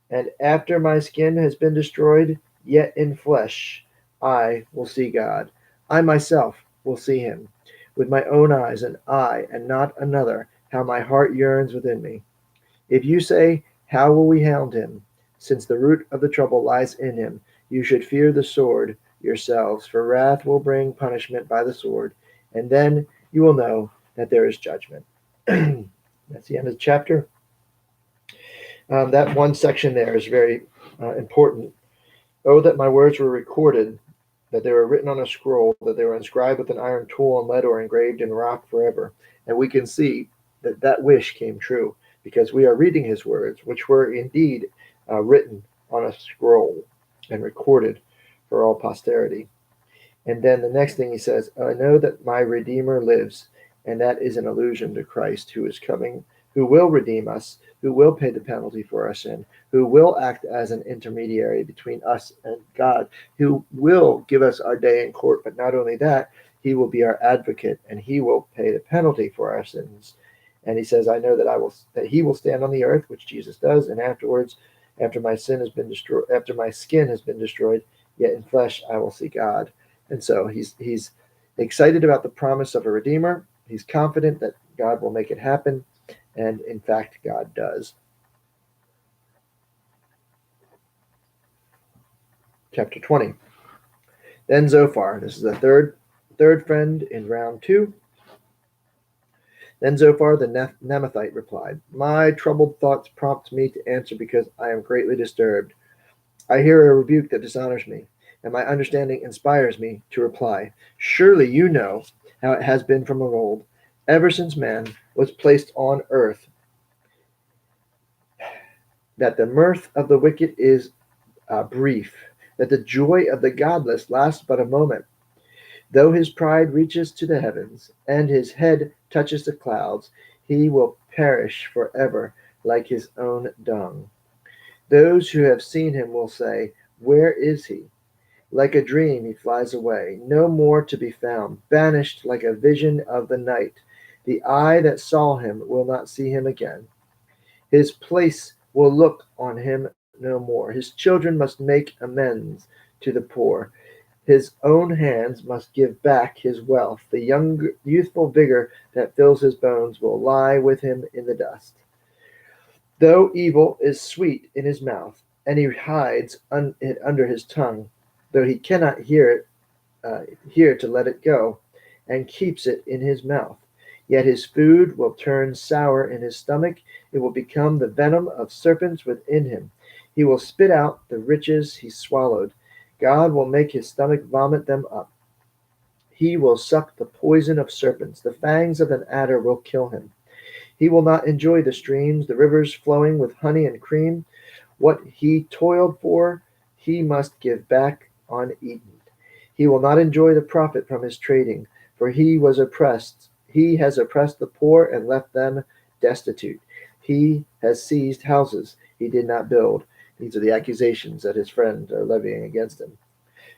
And after my skin has been destroyed, yet in flesh, I will see God. I myself will see him with my own eyes, and I, and not another, how my heart yearns within me. If you say, how will we hound him? Since the root of the trouble lies in him, you should fear the sword yourselves, for wrath will bring punishment by the sword, and then you will know that there is judgment. That's the end of the chapter. That one section there is very important. Oh, that my words were recorded, that they were written on a scroll, that they were inscribed with an iron tool and lead or engraved in rock forever. And we can see that that wish came true because we are reading his words, which were indeed written on a scroll and recorded for all posterity. And then the next thing he says, I know that my Redeemer lives, and that is an allusion to Christ who is coming, who will redeem us, who will pay the penalty for our sin, who will act as an intermediary between us and God, who will give us our day in court. But not only that, he will be our advocate, and he will pay the penalty for our sins. And he says, I know that he will stand on the earth, which Jesus does, and afterwards, after my skin has been destroyed, yet in flesh I will see God. And so he's excited about the promise of a Redeemer. He's confident that God will make it happen. And in fact, God does. Chapter 20. Then Zophar, this is the third friend in round 2. Then Zophar the Naamathite replied, my troubled thoughts prompt me to answer because I am greatly disturbed. I hear a rebuke that dishonors me, and my understanding inspires me to reply. Surely you know how it has been from of old, ever since man was placed on earth, that the mirth of the wicked is brief, that the joy of the godless lasts but a moment. Though his pride reaches to the heavens, and his head touches the clouds, he will perish forever like his own dung. Those who have seen him will say, where is he? Like a dream he flies away, no more to be found, banished like a vision of the night. The eye that saw him will not see him again. His place will look on him no more. His children must make amends to the poor. His own hands must give back his wealth. The youthful vigor that fills his bones will lie with him in the dust. Though evil is sweet in his mouth, and he hides it under his tongue, though he cannot hear to let it go, and keeps it in his mouth. Yet his food will turn sour in his stomach. It will become the venom of serpents within him. He will spit out the riches he swallowed. God will make his stomach vomit them up. He will suck the poison of serpents. The fangs of an adder will kill him. He will not enjoy the streams, the rivers flowing with honey and cream. What he toiled for, he must give back uneaten. He will not enjoy the profit from his trading, for he was oppressed. He has oppressed the poor and left them destitute. He has seized houses he did not build. These are the accusations that his friends are levying against him.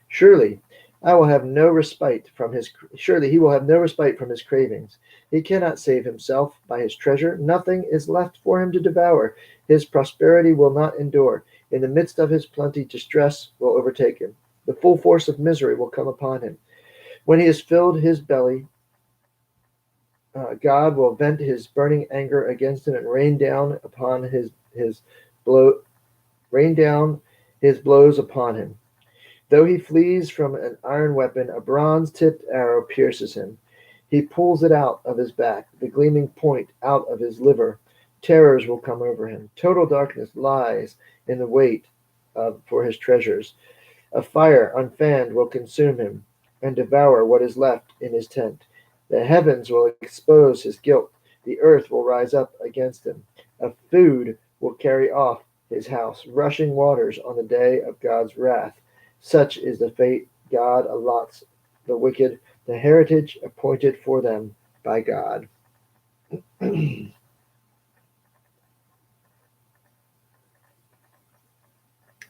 Surely I will have no respite from his surely he will have no respite from his cravings. He cannot save himself by his treasure. Nothing is left for him to devour. His prosperity will not endure. In the midst of his plenty, distress will overtake him. The full force of misery will come upon him. When he has filled his belly, God will vent his burning anger against him and rain down his blows upon him. Though he flees from an iron weapon, a bronze-tipped arrow pierces him. He pulls it out of his back, the gleaming point out of his liver. Terrors will come over him. Total darkness lies in the wait for his treasures. A fire unfanned will consume him and devour what is left in his tent. The heavens will expose his guilt. The earth will rise up against him. A food will carry off his house, rushing waters on the day of God's wrath. Such is the fate God allots the wicked, the heritage appointed for them by God.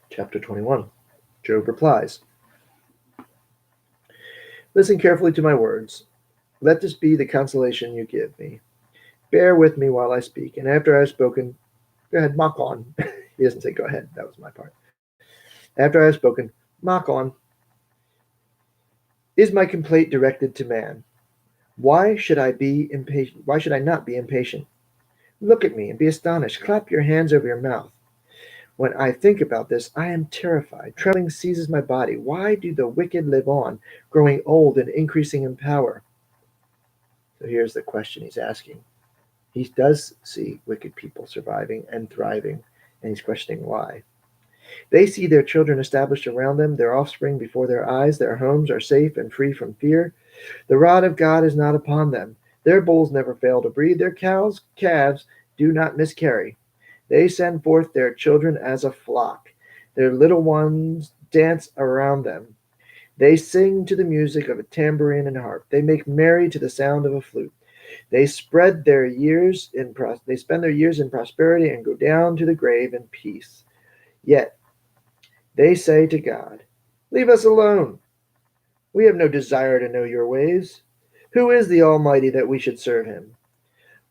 Chapter 21. Job replies. Listen carefully to my words. Let this be the consolation you give me. Bear with me while I speak, and after I have spoken, go ahead, mock on. He doesn't say go ahead. That was my part. After I have spoken, mock on. Is my complaint directed to man? Why should I be impatient? Why should I not be impatient? Look at me and be astonished. Clap your hands over your mouth. When I think about this, I am terrified. Trembling seizes my body. Why do the wicked live on, growing old and increasing in power? So here's the question he's asking. He does see wicked people surviving and thriving, and he's questioning why. They see their children established around them, their offspring before their eyes. Their homes are safe and free from fear. The rod of God is not upon them. Their bulls never fail to breed. Their calves do not miscarry. They send forth their children as a flock. Their little ones dance around them. They sing to the music of a tambourine and harp. They make merry to the sound of a flute. They spend their years in prosperity and go down to the grave in peace. Yet they say to God, leave us alone. We have no desire to know your ways. Who is the Almighty that we should serve him?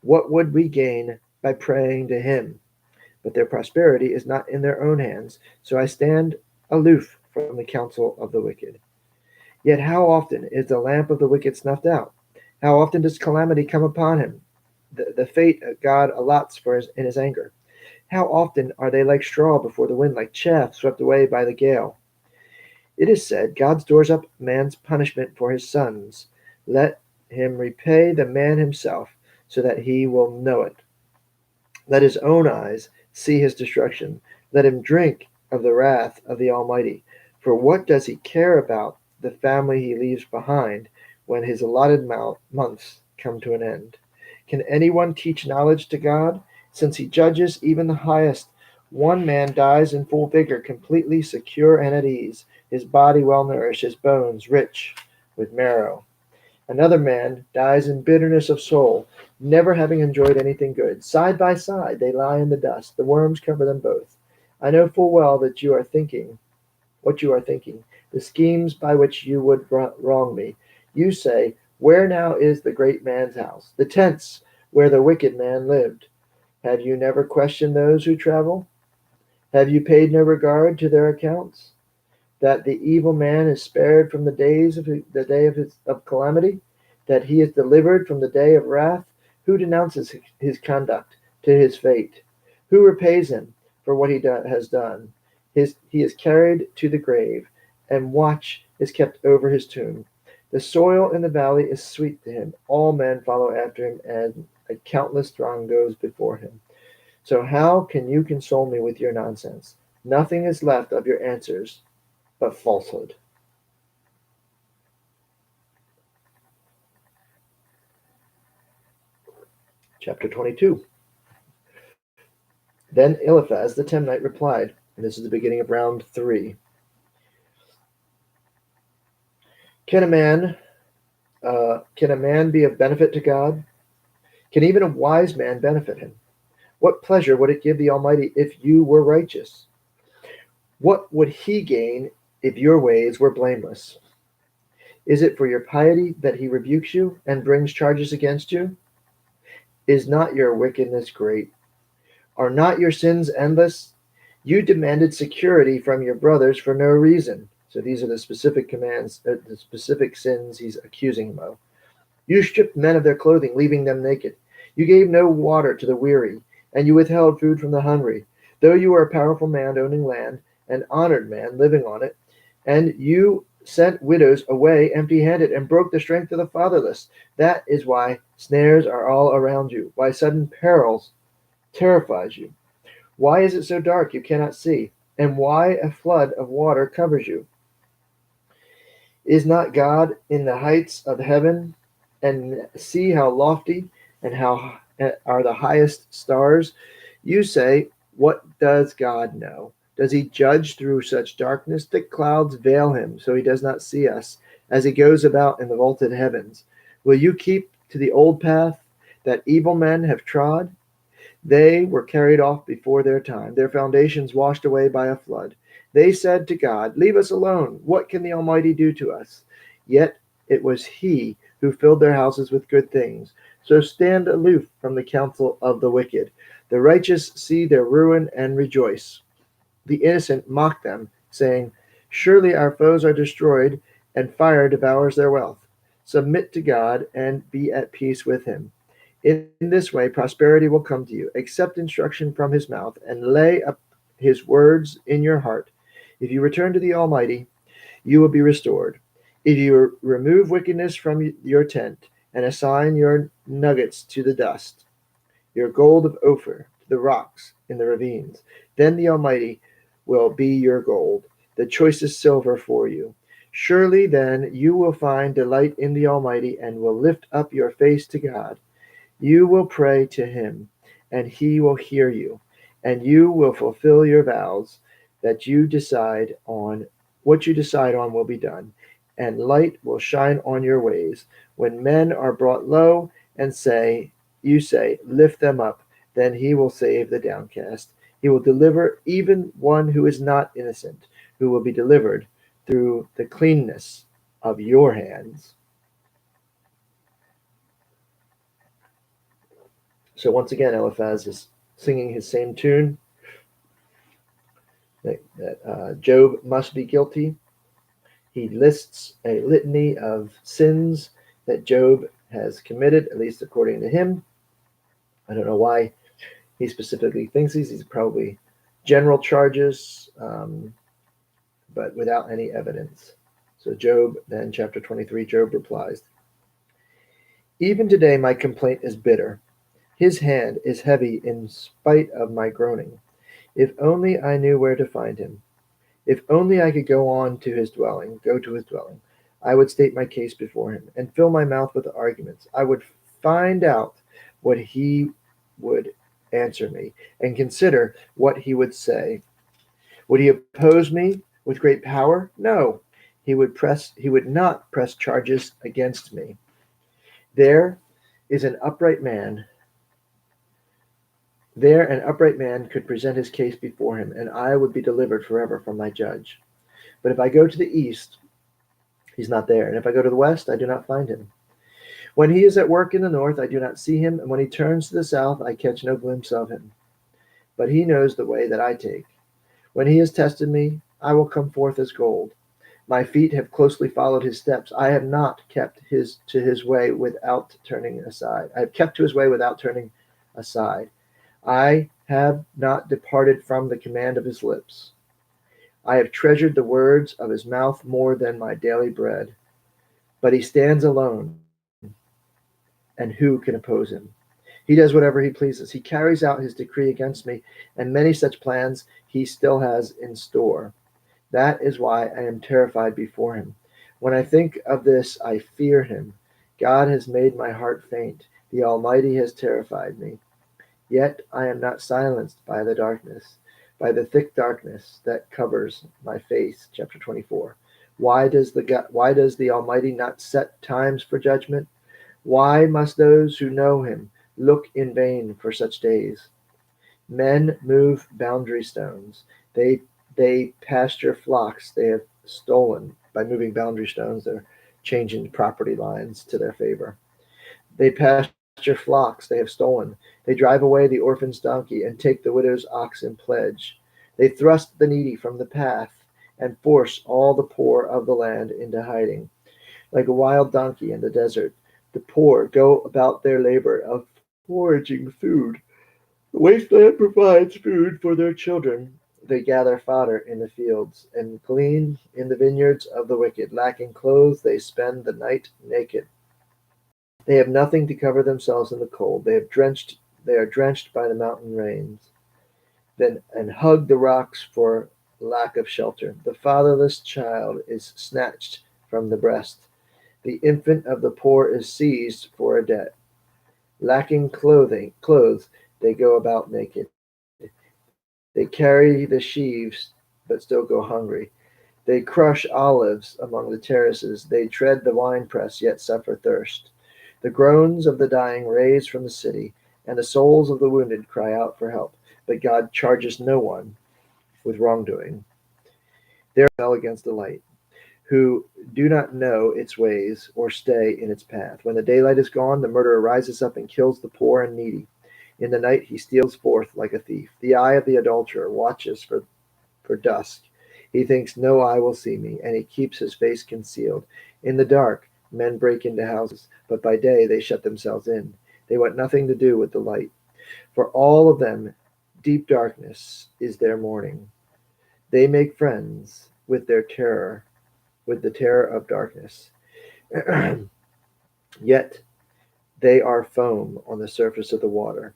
What would we gain by praying to him? But their prosperity is not in their own hands, so I stand aloof from the counsel of the wicked. Yet how often is the lamp of the wicked snuffed out? How often does calamity come upon him? The fate God allots in his anger. How often are they like straw before the wind, like chaff swept away by the gale? It is said, God stores up man's punishment for his sons. Let him repay the man himself, so that he will know it. Let his own eyes see his destruction. Let him drink of the wrath of the Almighty. For what does he care about the family he leaves behind when his allotted months come to an end? Can anyone teach knowledge to God? Since he judges even the highest, one man dies in full vigor, completely secure and at ease, his body well nourished, his bones rich with marrow. Another man dies in bitterness of soul, never having enjoyed anything good. Side by side they lie in the dust. The worms cover them both. I know full well that you are thinking what you are thinking, the schemes by which you would wrong me. You say, where now is the great man's house, the tents where the wicked man lived? Have you never questioned those who travel? Have you paid no regard to their accounts? That the evil man is spared from the day of calamity, that he is delivered from the day of wrath. Who denounces his conduct to his fate? Who repays him for what he has done? He is carried to the grave, and watch is kept over his tomb. The soil in the valley is sweet to him. All men follow after him, and a countless throng goes before him. So how can you console me with your nonsense? Nothing is left of your answers but falsehood. Chapter 22. Then Eliphaz the Temanite replied, and this is the beginning of round 3. Can a man be of benefit to God? Can even a wise man benefit him? What pleasure would it give the Almighty if you were righteous? What would he gain if your ways were blameless? Is it for your piety that he rebukes you and brings charges against you? Is not your wickedness great? Are not your sins endless? You demanded security from your brothers for no reason. So these are the specific commands, the specific sins he's accusing them of. You stripped men of their clothing, leaving them naked. You gave no water to the weary, and you withheld food from the hungry. Though you were a powerful man owning land, an honored man living on it, and you sent widows away empty-handed and broke the strength of the fatherless. That is why snares are all around you, why sudden perils terrifies you. Why is it so dark you cannot see, and why a flood of water covers you? Is not God in the heights of heaven, and see how lofty and how are the highest stars? You say, what does God know? Does he judge through such darkness? Thick clouds veil him, so he does not see us, as he goes about in the vaulted heavens. Will you keep to the old path that evil men have trod? They were carried off before their time, their foundations washed away by a flood. They said to God, leave us alone. What can the Almighty do to us? Yet it was he who filled their houses with good things. So stand aloof from the counsel of the wicked. The righteous see their ruin and rejoice. The innocent mock them, saying, surely our foes are destroyed, and fire devours their wealth. Submit to God and be at peace with him. In this way, prosperity will come to you. Accept instruction from his mouth and lay up his words in your heart. If you return to the Almighty, you will be restored. If you remove wickedness from your tent and assign your nuggets to the dust, your gold of Ophir to the rocks in the ravines, then the Almighty will be your gold, the choicest silver for you. Surely then you will find delight in the Almighty and will lift up your face to God. You will pray to him, and he will hear you, and you will fulfill your vows that you decide on. What you decide on will be done, and light will shine on your ways. When men are brought low and you say, lift them up, then he will save the downcast. He will deliver even one who is not innocent, who will be delivered through the cleanness of your hands. So once again, Eliphaz is singing his same tune, that Job must be guilty. He lists a litany of sins that Job has committed, at least according to him. I don't know why he specifically thinks these are probably general charges, but without any evidence. So Job, then chapter 23, Job replies, even today my complaint is bitter. His hand is heavy in spite of my groaning. If only I knew where to find him. If only I could go to his dwelling, I would state my case before him and fill my mouth with arguments. I would find out what he would answer me and consider what he would say. Would he oppose me with great power? No. He would not press charges against me. There an upright man could present his case before him, and I would be delivered forever from my judge. But if I go to the east, he's not there. And if I go to the west, I do not find him. When he is at work in the north, I do not see him. And when he turns to the south, I catch no glimpse of him. But he knows the way that I take. When he has tested me, I will come forth as gold. My feet have closely followed his steps. I have not kept to his way without turning aside. I have kept to his way without turning aside. I have not departed from the command of his lips. I have treasured the words of his mouth more than my daily bread. But he stands alone, and who can oppose him? He does whatever he pleases. He carries out his decree against me, and many such plans he still has in store. That is why I am terrified before him. When I think of this, I fear him. God has made my heart faint, The Almighty has terrified me. Yet I am not silenced by the darkness, by the thick darkness that covers my face. Chapter 24. Why does the Almighty not set times for judgment? Why must those who know him look in vain for such days? Men move boundary stones. They pasture flocks they have stolen. By moving boundary stones, they're changing property lines to their favor. They pasture flocks they have stolen. They drive away the orphan's donkey and take the widow's ox in pledge. They thrust the needy from the path and force all the poor of the land into hiding. Like a wild donkey in the desert, the poor go about their labor of foraging food. The wasteland provides food for their children. They gather fodder in the fields and glean in the vineyards of the wicked. Lacking clothes, they spend the night naked. They have nothing to cover themselves in the cold. They are drenched by the mountain rains, then and hug the rocks for lack of shelter. The fatherless child is snatched from the breast. The infant of the poor is seized for a debt. Lacking clothes, they go about naked. They carry the sheaves, but still go hungry. They crush olives among the terraces. They tread the winepress, yet suffer thirst. The groans of the dying raise from the city, and the souls of the wounded cry out for help. But God charges no one with wrongdoing. They rebel against the light, who do not know its ways or stay in its path. When the daylight is gone, the murderer rises up and kills the poor and needy. In the night he steals forth like a thief. The eye of the adulterer watches for dusk. He thinks no eye will see me, and he keeps his face concealed. In the dark, men break into houses, but by day they shut themselves in. They want nothing to do with the light. For all of them, deep darkness is their morning. They make friends with the terror of darkness. Yet they are foam on the surface of the water.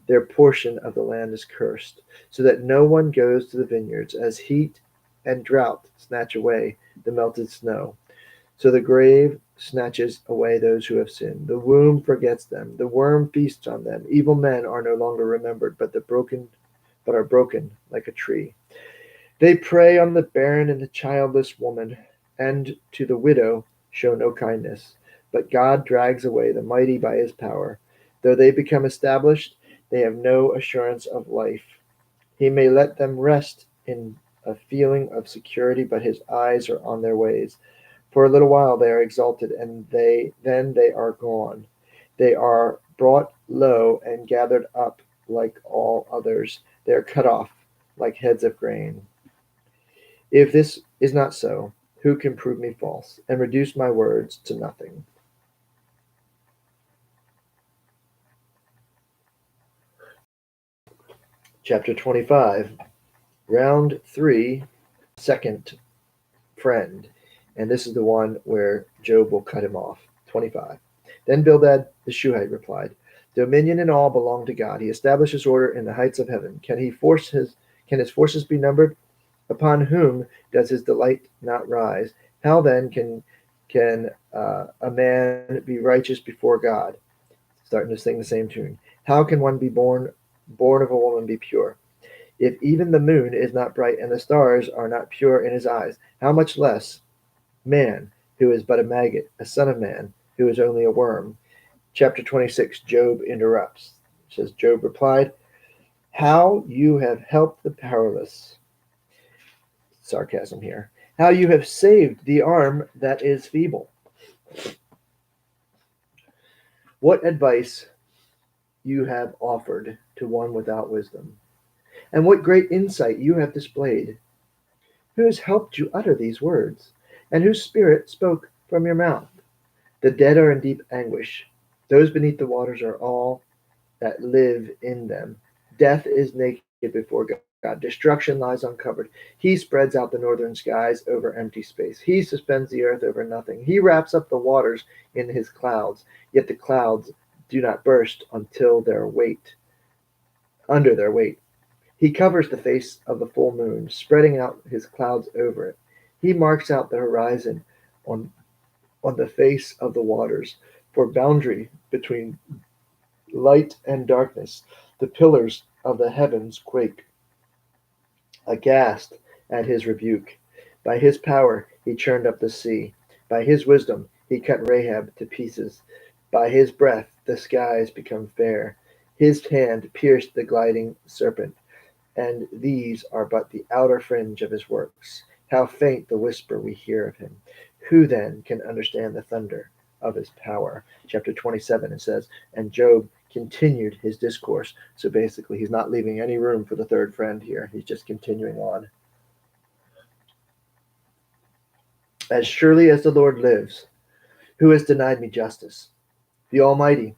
Their portion of the land is cursed, so that no one goes to the vineyards, as heat and drought snatch away the melted snow. So the grave snatches away those who have sinned. The womb forgets them. The worm feasts on them. Evil men are no longer remembered, but are broken like a tree. They prey on the barren and the childless woman, and to the widow show no kindness. But God drags away the mighty by his power. Though they become established, they have no assurance of life. He may let them rest in a feeling of security, but his eyes are on their ways. For a little while they are exalted, and then they are gone. They are brought low and gathered up like all others. They are cut off like heads of grain. If this is not so, who can prove me false and reduce my words to nothing? Chapter 25, Round 3, Second Friend. And this is the one where Job will cut him off. 25. Then Bildad the Shuhite replied, Dominion and all belong to God. He establishes order in the heights of heaven. Can his forces be numbered? Upon whom does his delight not rise? How then can a man be righteous before God? Starting to sing the same tune. How can one be born of a woman be pure? If even the moon is not bright and the stars are not pure in his eyes, how much less man, who is but a maggot, a son of man, who is only a worm? Chapter 26, Job interrupts. It says, Job replied, How you have helped the powerless. Sarcasm here. How you have saved the arm that is feeble. What advice you have offered to one without wisdom, and what great insight you have displayed. Who has helped you utter these words, and whose spirit spoke from your mouth? The dead are in deep anguish. Those beneath the waters are all that live in them. Death is naked before God. Destruction lies uncovered. He spreads out the northern skies over empty space. He suspends the earth over nothing. He wraps up the waters in his clouds, yet the clouds do not burst until under their weight. He covers the face of the full moon, spreading out his clouds over it. He marks out the horizon on the face of the waters for boundary between light and darkness. The pillars of the heavens quake, aghast at his rebuke. By his power he churned up the sea. By his wisdom he cut Rahab to pieces. By his breath the skies become fair. His hand pierced the gliding serpent. And these are but the outer fringe of his works. How faint the whisper we hear of him. Who then can understand the thunder of his power? Chapter 27, it says, and Job continued his discourse. So basically, he's not leaving any room for the third friend here. He's just continuing on. As surely as the Lord lives, who has denied me justice? The Almighty,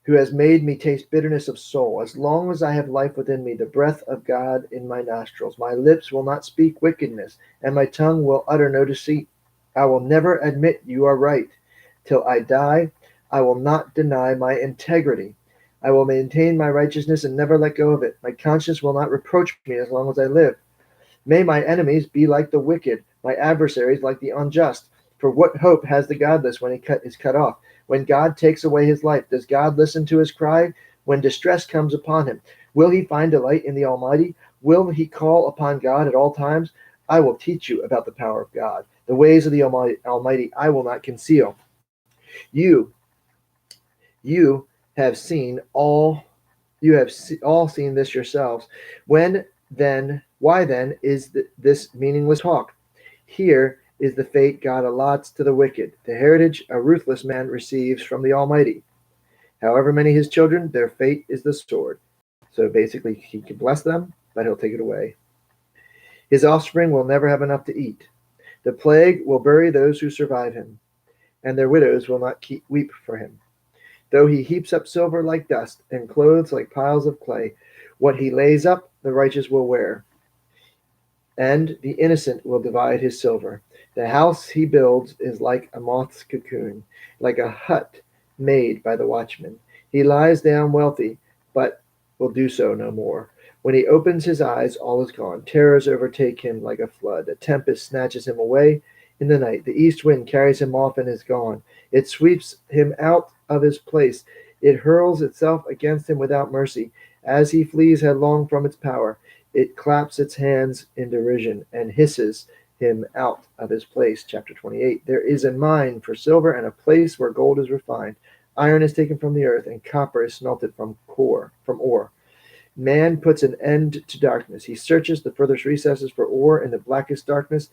who has made me taste bitterness of soul. As long as I have life within me, the breath of God in my nostrils, my lips will not speak wickedness, and my tongue will utter no deceit. I will never admit you are right. Till I die, I will not deny my integrity. I will maintain my righteousness and never let go of it. My conscience will not reproach me as long as I live. May my enemies be like the wicked, my adversaries like the unjust. For what hope has the godless when he is cut off? When God takes away his life, does God listen to his cry? When distress comes upon him, will he find delight in the Almighty? Will he call upon God at all times? I will teach you about the power of God. The ways of the Almighty I will not conceal. You have seen all. You have all seen this yourselves. Why then is this meaningless talk? Here is the fate God allots to the wicked, the heritage a ruthless man receives from the Almighty. However many his children, their fate is the sword. So basically, he can bless them, but he'll take it away. His offspring will never have enough to eat. The plague will bury those who survive him, and their widows will not weep for him. Though he heaps up silver like dust, and clothes like piles of clay, what he lays up, the righteous will wear, and the innocent will divide his silver. The house he builds is like a moth's cocoon, like a hut made by the watchman. He lies down wealthy, but will do so no more. When he opens his eyes, all is gone. Terrors overtake him like a flood. A tempest snatches him away in the night. The east wind carries him off and is gone. It sweeps him out of his place. It hurls itself against him without mercy. As he flees headlong from its power, it claps its hands in derision and hisses him out of his place. Chapter 28. There is a mine for silver and a place where gold is refined. Iron is taken from the earth and copper is smelted from ore. Man puts an end to darkness. He searches the furthest recesses for ore in the blackest darkness.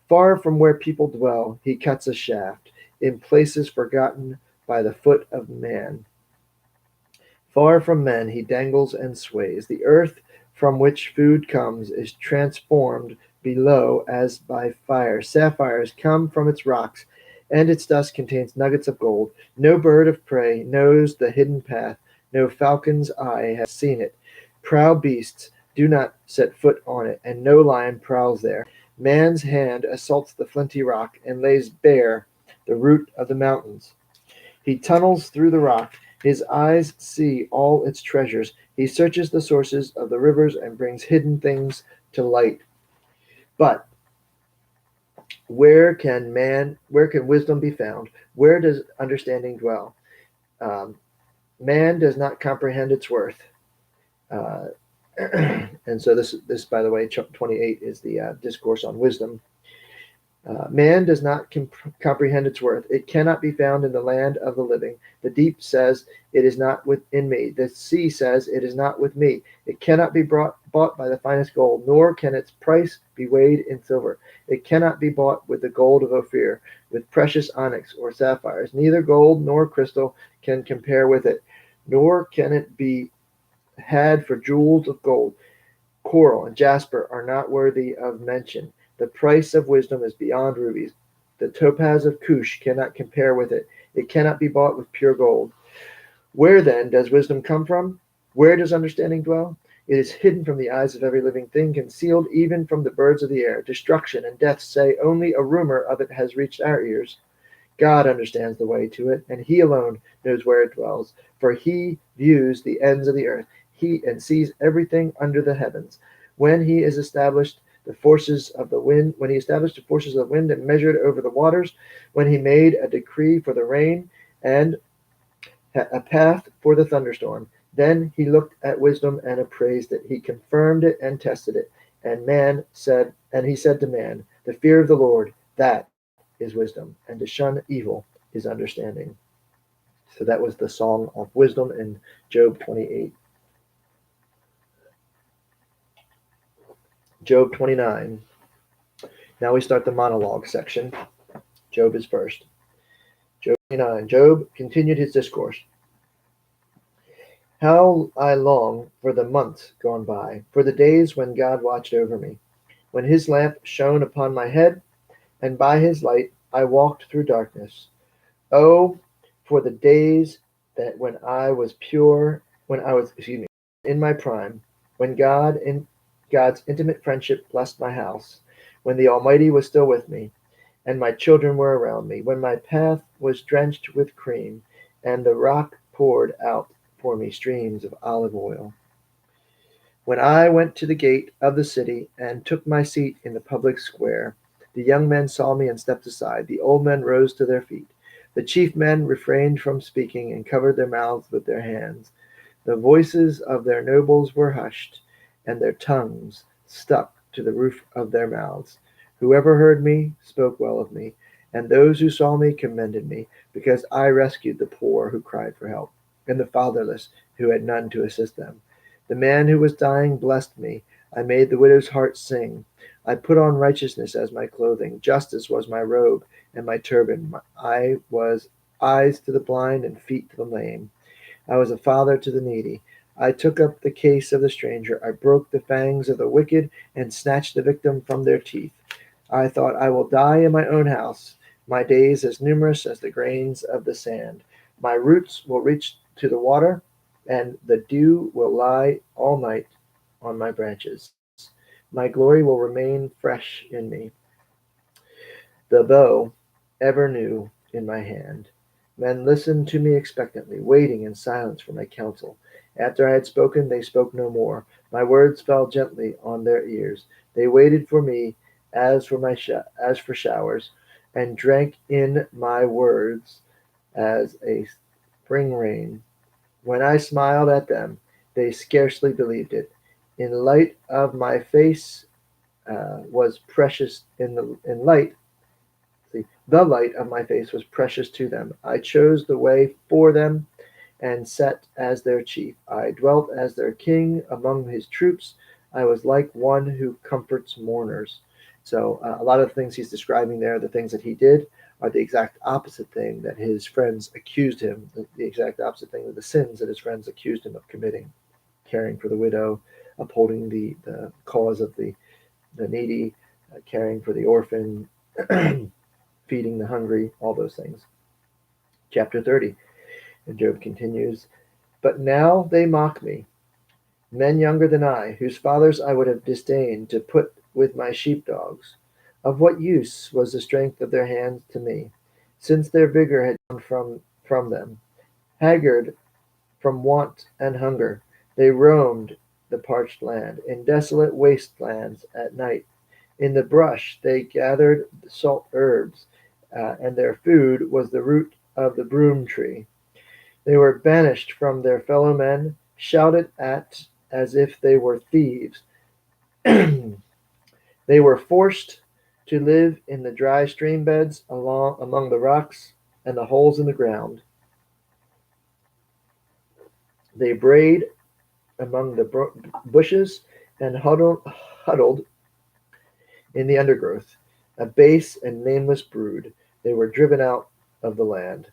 Far from where people dwell, he cuts a shaft in places forgotten by the foot of man. Far from men he dangles and sways. The earth from which food comes is transformed below as by fire. Sapphires come from its rocks, and its dust contains nuggets of gold. No bird of prey knows the hidden path. No falcon's eye has seen it. Proud beasts do not set foot on it, and no lion prowls there. Man's hand assaults the flinty rock and lays bare the root of the mountains. He tunnels through the rock. His eyes see all its treasures. He searches the sources of the rivers and brings hidden things to light. But where can wisdom be found? Where does understanding dwell? Man does not comprehend its worth. And so this, by the way, 28 is the discourse on wisdom. Man does not comprehend its worth. It cannot be found in the land of the living. The deep says, it is not within me. The sea says, it is not with me. It cannot be bought by the finest gold, nor can its price be weighed in silver. It cannot be bought with the gold of Ophir, with precious onyx or sapphires. Neither gold nor crystal can compare with it, nor can it be had for jewels of gold. Coral and jasper are not worthy of mention. The price of wisdom is beyond rubies. The topaz of Cush cannot compare with it. It cannot be bought with pure gold. Where then does wisdom come from? Where does understanding dwell? It is hidden from the eyes of every living thing, concealed even from the birds of the air. Destruction and death say only a rumor of it has reached our ears. God understands the way to it, and he alone knows where it dwells. For he views the ends of the earth, and sees everything under the heavens. When he established the forces of the wind and measured over the waters, when he made a decree for the rain and a path for the thunderstorm. Then he looked at wisdom and appraised it. He confirmed it and tested it. And he said to man, the fear of the Lord, that is wisdom, and to shun evil is understanding. So that was the Song of Wisdom in Job 28. Job 29. Now we start the monologue section. Job is first. Job 29. Job continued his discourse. How I long for the months gone by, for the days when God watched over me, when his lamp shone upon my head, and by his light I walked through darkness. Oh, for the days that when I was pure, when I was, in my prime, when God's intimate friendship blessed my house, when the Almighty was still with me, and my children were around me, when my path was drenched with cream, and the rock poured out for me streams of olive oil. When I went to the gate of the city and took my seat in the public square, the young men saw me and stepped aside. The old men rose to their feet. The chief men refrained from speaking and covered their mouths with their hands. The voices of their nobles were hushed, and their tongues stuck to the roof of their mouths. Whoever heard me spoke well of me, and those who saw me commended me, because I rescued the poor who cried for help, and the fatherless who had none to assist them. The man who was dying blessed me. I made the widow's heart sing. I put on righteousness as my clothing. Justice was my robe and my turban. I was eyes to the blind and feet to the lame. I was a father to the needy. I took up the case of the stranger. I broke the fangs of the wicked and snatched the victim from their teeth. I thought, I will die in my own house, my days as numerous as the grains of the sand. My roots will reach to the water, and the dew will lie all night on my branches. My glory will remain fresh in me, the bow ever new in my hand. Men listened to me expectantly, waiting in silence for my counsel. After I had spoken, they spoke no more. My words fell gently on their ears. They waited for me as for showers, and drank in my words as a spring rain. When I smiled at them, they scarcely believed it. In light of my face was precious in light. See, the light of my face was precious to them. I chose the way for them and sat as their chief. I dwelt as their king among his troops. I was like one who comforts mourners. So a lot of the things he's describing there, the things that he did, are the exact opposite thing that his friends accused him, the exact opposite thing of the sins that his friends accused him of committing. Caring for the widow, upholding the cause of the needy, caring for the orphan, feeding the hungry, all those things. Chapter 30. And Job continues, but now they mock me, men younger than I, whose fathers I would have disdained to put with my sheepdogs. Of what use was the strength of their hands to me, since their vigor had gone from them? Haggard from want and hunger, they roamed the parched land, in desolate wastelands at night. In the brush they gathered salt herbs, and their food was the root of the broom tree. They were banished from their fellow men, shouted at as if they were thieves. They were forced to live in the dry stream beds among the rocks and the holes in the ground. They brayed among the bushes and huddled in the undergrowth, a base and nameless brood. They were driven out of the land.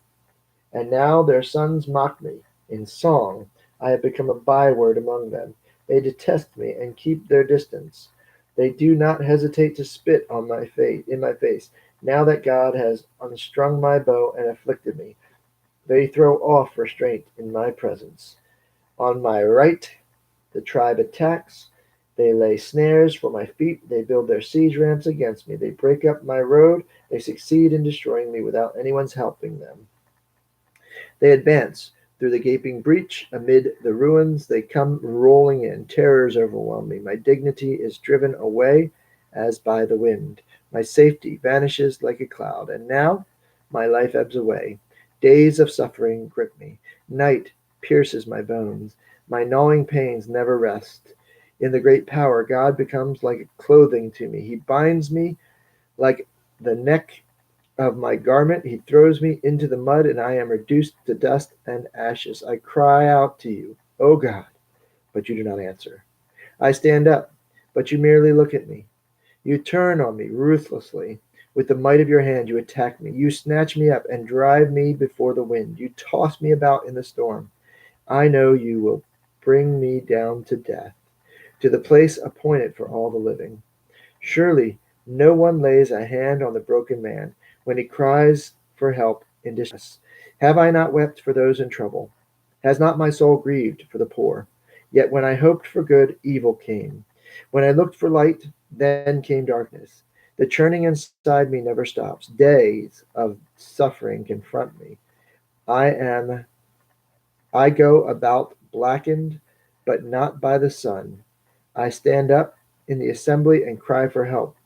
And now their sons mock me. In song, I have become a byword among them. They detest me and keep their distance. They do not hesitate to spit on in my face. Now that God has unstrung my bow and afflicted me, they throw off restraint in my presence. On my right, the tribe attacks. They lay snares for my feet. They build their siege ramps against me. They break up my road. They succeed in destroying me without anyone's helping them. They advance through the gaping breach. Amid the ruins, they come rolling in. Terrors overwhelm me. My dignity is driven away as by the wind. My safety vanishes like a cloud. And now my life ebbs away. Days of suffering grip me. Night pierces my bones. My gnawing pains never rest. In the great power, God becomes like clothing to me. He binds me like the neck of my garment. He throws me into the mud, and I am reduced to dust and ashes. I cry out to you, O God, but you do not answer. I stand up, but you merely look at me. You turn on me ruthlessly. With the might of your hand, you attack me. You snatch me up and drive me before the wind. You toss me about in the storm. I know you will bring me down to death, to the place appointed for all the living. Surely no one lays a hand on the broken man when he cries for help in distress. Have I not wept for those in trouble? Has not my soul grieved for the poor? Yet when I hoped for good, evil came. When I looked for light, then came darkness. The churning inside me never stops. Days of suffering confront me. I am I go about blackened, but not by the sun. I stand up in the assembly and cry for help.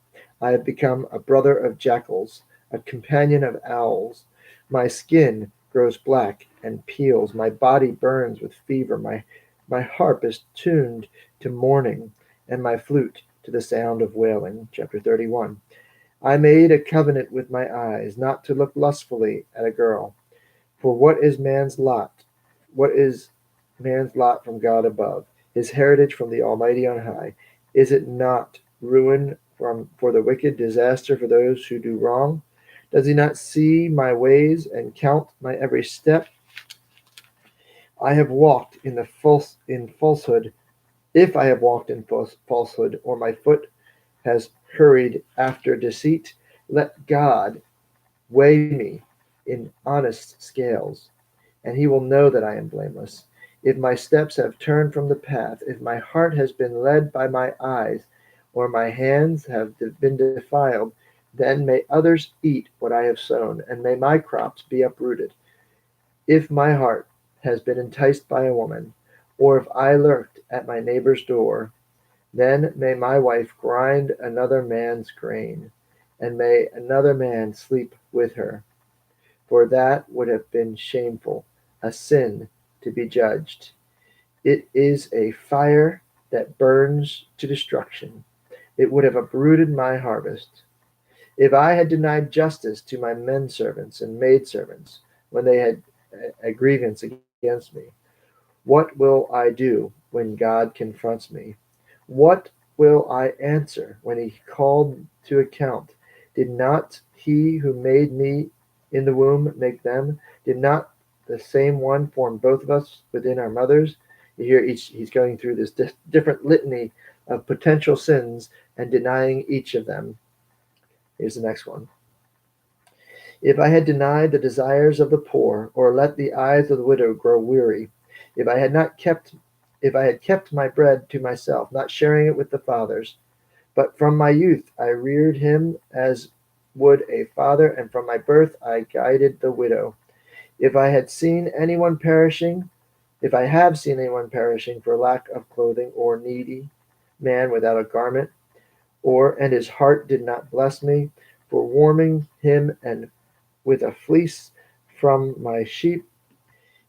I have become a brother of jackals, a companion of owls. My skin grows black and peels. My body burns with fever. My harp is tuned to mourning, and my flute to the sound of wailing. Chapter 31. I made a covenant with my eyes not to look lustfully at a girl. For what is man's lot? What is man's lot from God above, his heritage from the Almighty on high? Is it not ruin for the wicked, disaster for those who do wrong? Does he not see my ways and count my every step? I have walked in falsehood. If I have walked in falsehood, or my foot has hurried after deceit, let God weigh me in honest scales, and he will know that I am blameless. If my steps have turned from the path, if my heart has been led by my eyes, or my hands have been defiled, then may others eat what I have sown, and may my crops be uprooted. If my heart has been enticed by a woman, or if I lurked at my neighbor's door, then may my wife grind another man's grain, and may another man sleep with her, for that would have been shameful, a sin to be judged. It is a fire that burns to destruction. It would have uprooted my harvest. If I had denied justice to my men servants and maid servants when they had a grievance against me, what will I do when God confronts me? What will I answer when he called to account? Did not he who made me in the womb make them? Did not the same one form both of us within our mothers? Here he's going through this different litany of potential sins and denying each of them. Here's the next one. If I had denied the desires of the poor, or let the eyes of the widow grow weary, if I had not kept if I had kept my bread to myself, not sharing it with the fathers, but from my youth I reared him as would a father, and from my birth I guided the widow. If I had seen anyone perishing, if I have seen anyone perishing for lack of clothing, or needy man without a garment, and his heart did not bless me for warming him and with a fleece from my sheep,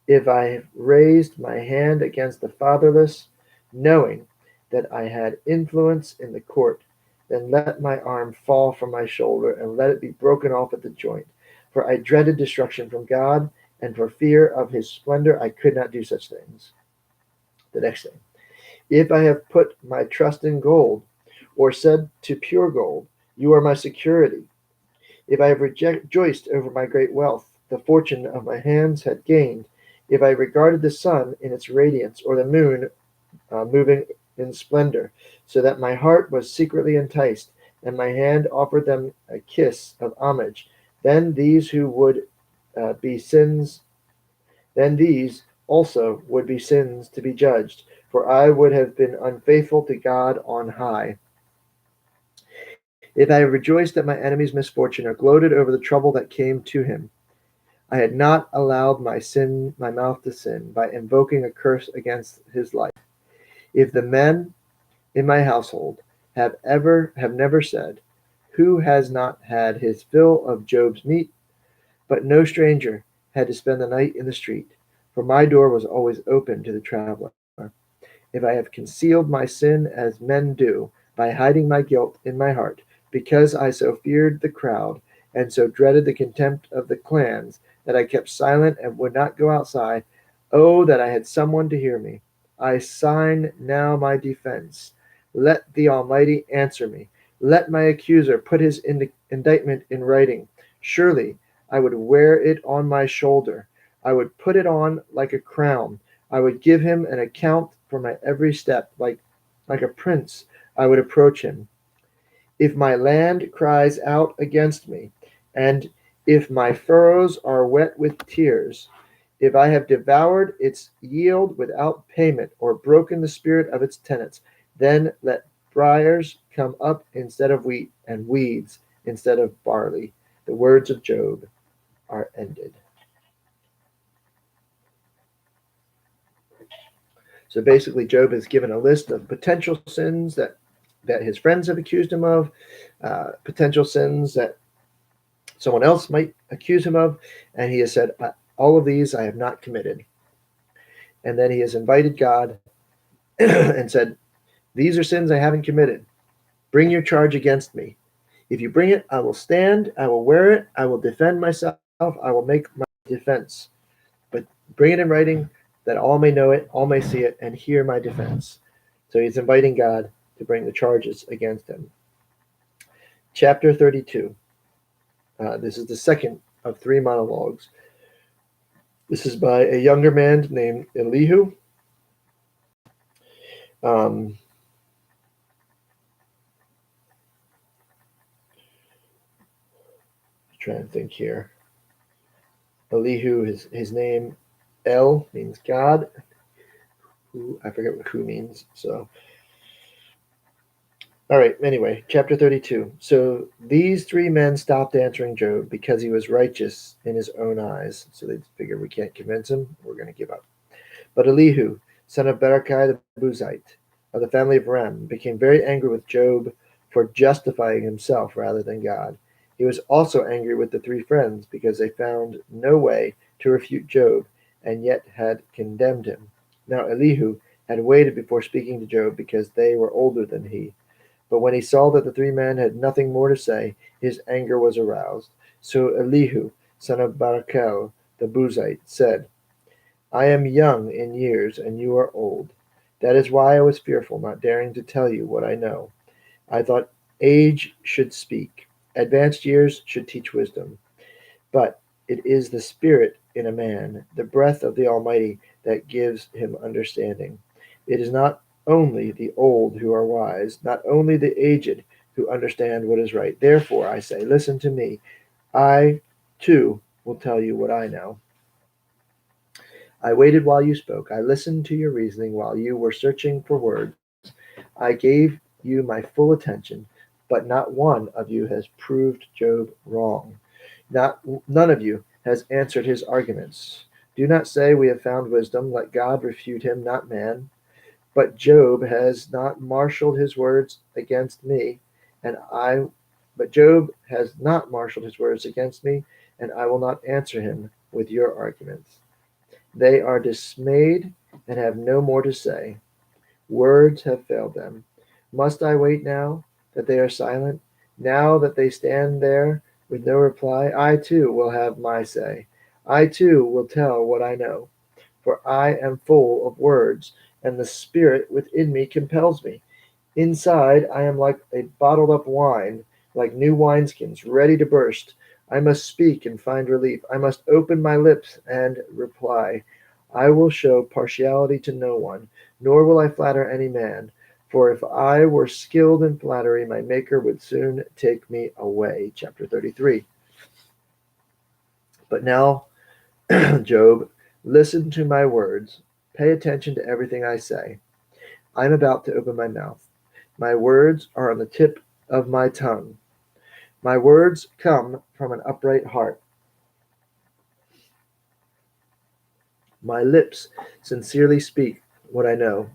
if I raised my hand against the fatherless, knowing that I had influence in the court, then let my arm fall from my shoulder and let it be broken off at the joint. For I dreaded destruction from God, and for fear of his splendor I could not do such things. The next thing. If I have put my trust in gold, or said to pure gold, you are my security. If I have rejoiced over my great wealth, the fortune of my hands had gained, if I regarded the sun in its radiance, or the moon moving in splendor, so that my heart was secretly enticed, and my hand offered them a kiss of homage, then these who would be sins, then these also would be sins to be judged, for I would have been unfaithful to God on high. If I had rejoiced at my enemy's misfortune, or gloated over the trouble that came to him, I had not allowed my mouth to sin, by invoking a curse against his life. If the men in my household have never said, who has not had his fill of Job's meat? But no stranger had to spend the night in the street. for my door was always open to the traveler. If I have concealed my sin as men do, by hiding my guilt in my heart, because I so feared the crowd, and so dreaded the contempt of the clans, that I kept silent and would not go outside, oh, that I had someone to hear me. I sign now my defense. Let the Almighty answer me. Let my accuser put his indictment in writing. Surely I would wear it on my shoulder. I would put it on like a crown. I would give him an account for my every step. Like a prince, I would approach him. If my land cries out against me, and if my furrows are wet with tears, if I have devoured its yield without payment, or broken the spirit of its tenants, then let briars come up instead of wheat, and weeds instead of barley. The words of Job are ended. So basically, Job is given a list of potential sins that his friends have accused him of, potential sins that someone else might accuse him of, and he has said, all of these I have not committed. And then he has invited God and said, these are sins I haven't committed. Bring your charge against me. If you bring it, I will stand, I will wear it, I will defend myself, I will make my defense. But bring it in writing that all may know it, all may see it, and hear my defense. So he's inviting God to bring the charges against him. Chapter 32. This is the second of three monologues. This is by a younger man named Elihu. Trying to think here. Elihu, his name, El means God. Who, I forget what who means. So, all right. Anyway, chapter 32. So these three men stopped answering Job because he was righteous in his own eyes. So they figured, we can't convince him. We're going to give up. But Elihu, son of Berechiah the Buzite, of the family of Ram, became very angry with Job for justifying himself rather than God. He was also angry with the three friends because they found no way to refute Job and yet had condemned him. Now Elihu had waited before speaking to Job because they were older than he. But when he saw that the three men had nothing more to say, his anger was aroused. So Elihu, son of Berechiah the Buzite, said, I am young in years, and you are old. That is why I was fearful, not daring to tell you what I know. I thought age should speak, advanced years should teach wisdom. But it is the spirit in a man, the breath of the Almighty, that gives him understanding. It is not only the old who are wise, not only the aged who understand what is right. Therefore, I say, listen to me. I, too, will tell you what I know. I waited while you spoke. I listened to your reasoning while you were searching for words. I gave you my full attention, but not one of you has proved Job wrong. None of you has answered his arguments. Do not say we have found wisdom. Let God refute him, not man. But Job has not marshaled his words against me, but Job has not marshaled his words against me, and I will not answer him with your arguments. They are dismayed and have no more to say. Words have failed them. Must I wait now that they are silent? Now that they stand there with no reply, I too will have my say. I too will tell what I know. For I am full of words, and the spirit within me compels me. Inside I am like a bottled up wine, like new wineskins, ready to burst. I must speak and find relief. I must open my lips and reply. I will show partiality to no one, nor will I flatter any man. For if I were skilled in flattery, my Maker would soon take me away. Chapter 33. But now, Job, listen to my words. Pay attention to everything I say. I am about to open my mouth. My words are on the tip of my tongue. My words come from an upright heart. My lips sincerely speak what I know.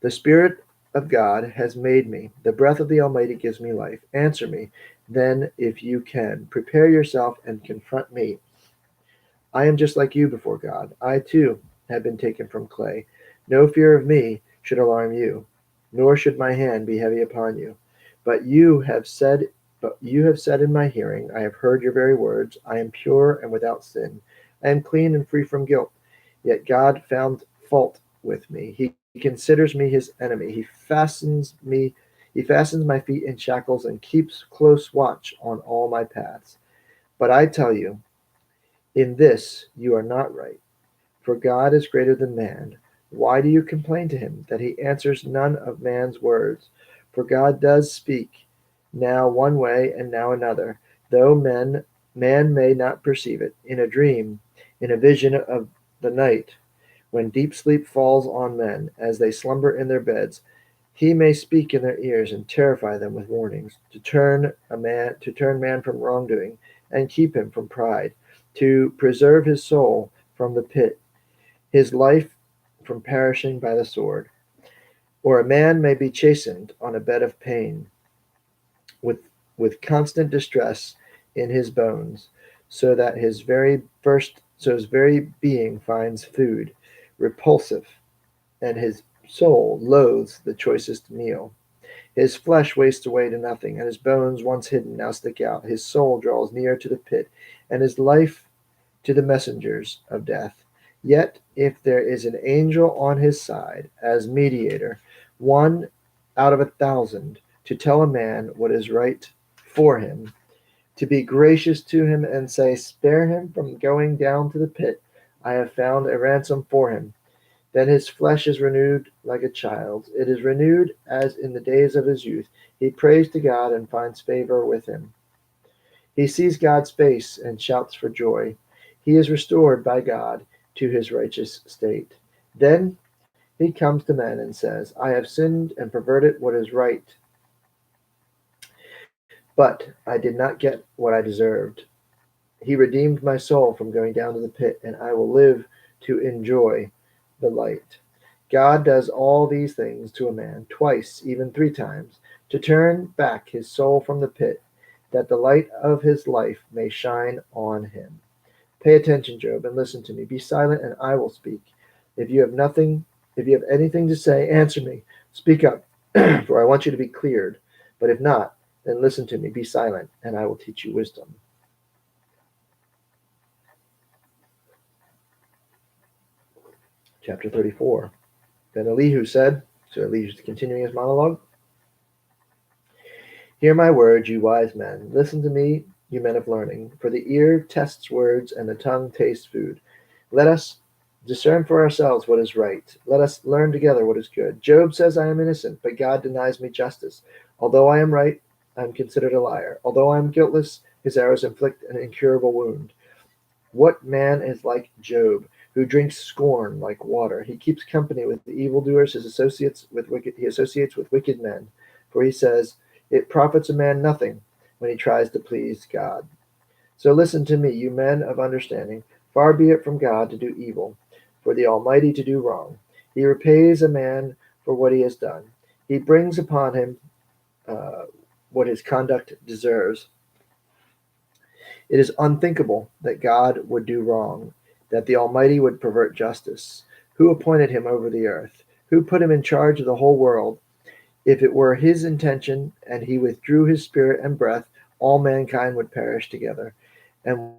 The Spirit of God has made me. The breath of the Almighty gives me life. Answer me, then, if you can. Prepare yourself and confront me. I am just like you before God. I too have been taken from clay. No fear of me should alarm you, nor should my hand be heavy upon you. But you have said but you have said in my hearing, I have heard your very words, I am pure and without sin. I am clean and free from guilt. Yet God found fault with me. He considers me his enemy. He fastens my feet in shackles and keeps close watch on all my paths. But I tell you, in this you are not right. For God is greater than man. Why do you complain to him that he answers none of man's words? For God does speak, now one way and now another, though man may not perceive it. In a dream, in a vision of the night, when deep sleep falls on men as they slumber in their beds, he may speak in their ears and terrify them with warnings, to turn man from wrongdoing and keep him from pride, to preserve his soul from the pit, his life from perishing by the sword. Or a man may be chastened on a bed of pain, with constant distress in his bones, so that his very being finds food repulsive, and his soul loathes the choicest meal. His flesh wastes away to nothing, and his bones, once hidden, now stick out. His soul draws near to the pit, and his life to the messengers of death. Yet, if there is an angel on his side, as mediator, one out of 1,000, to tell a man what is right for him, to be gracious to him and say, spare him from going down to the pit, I have found a ransom for him. Then his flesh is renewed like a child's. It is renewed as in the days of his youth. He prays to God and finds favor with him. He sees God's face and shouts for joy. He is restored by God to his righteous state. Then he comes to men and says, I have sinned and perverted what is right, but I did not get what I deserved. He redeemed my soul from going down to the pit, and I will live to enjoy the light. God does all these things to a man twice, even 3 times, to turn back his soul from the pit, that the light of his life may shine on him. Pay attention, Job, and listen to me. Be silent, and I will speak. If you have anything to say, answer me. Speak up, for I want you to be cleared. But if not, then listen to me. Be silent, and I will teach you wisdom. Chapter 34. Then Elihu said, so Elihu's continuing his monologue, hear my words, you wise men. Listen to me, you men of learning. For the ear tests words, and the tongue tastes food. Let us discern for ourselves what is right. Let us learn together what is good. Job says I am innocent, but God denies me justice. Although I am right, I am considered a liar. Although I am guiltless, his arrows inflict an incurable wound. What man is like Job, who drinks scorn like water? He keeps company with the evildoers, he associates with wicked men. For he says, it profits a man nothing when he tries to please God. So listen to me, you men of understanding. Far be it from God to do evil, for the Almighty to do wrong. He repays a man for what he has done. He brings upon him what his conduct deserves. It is unthinkable that God would do wrong, that the Almighty would pervert justice. Who appointed him over the earth? Who put him in charge of the whole world? If it were his intention, and he withdrew his spirit and breath, all mankind would perish together, and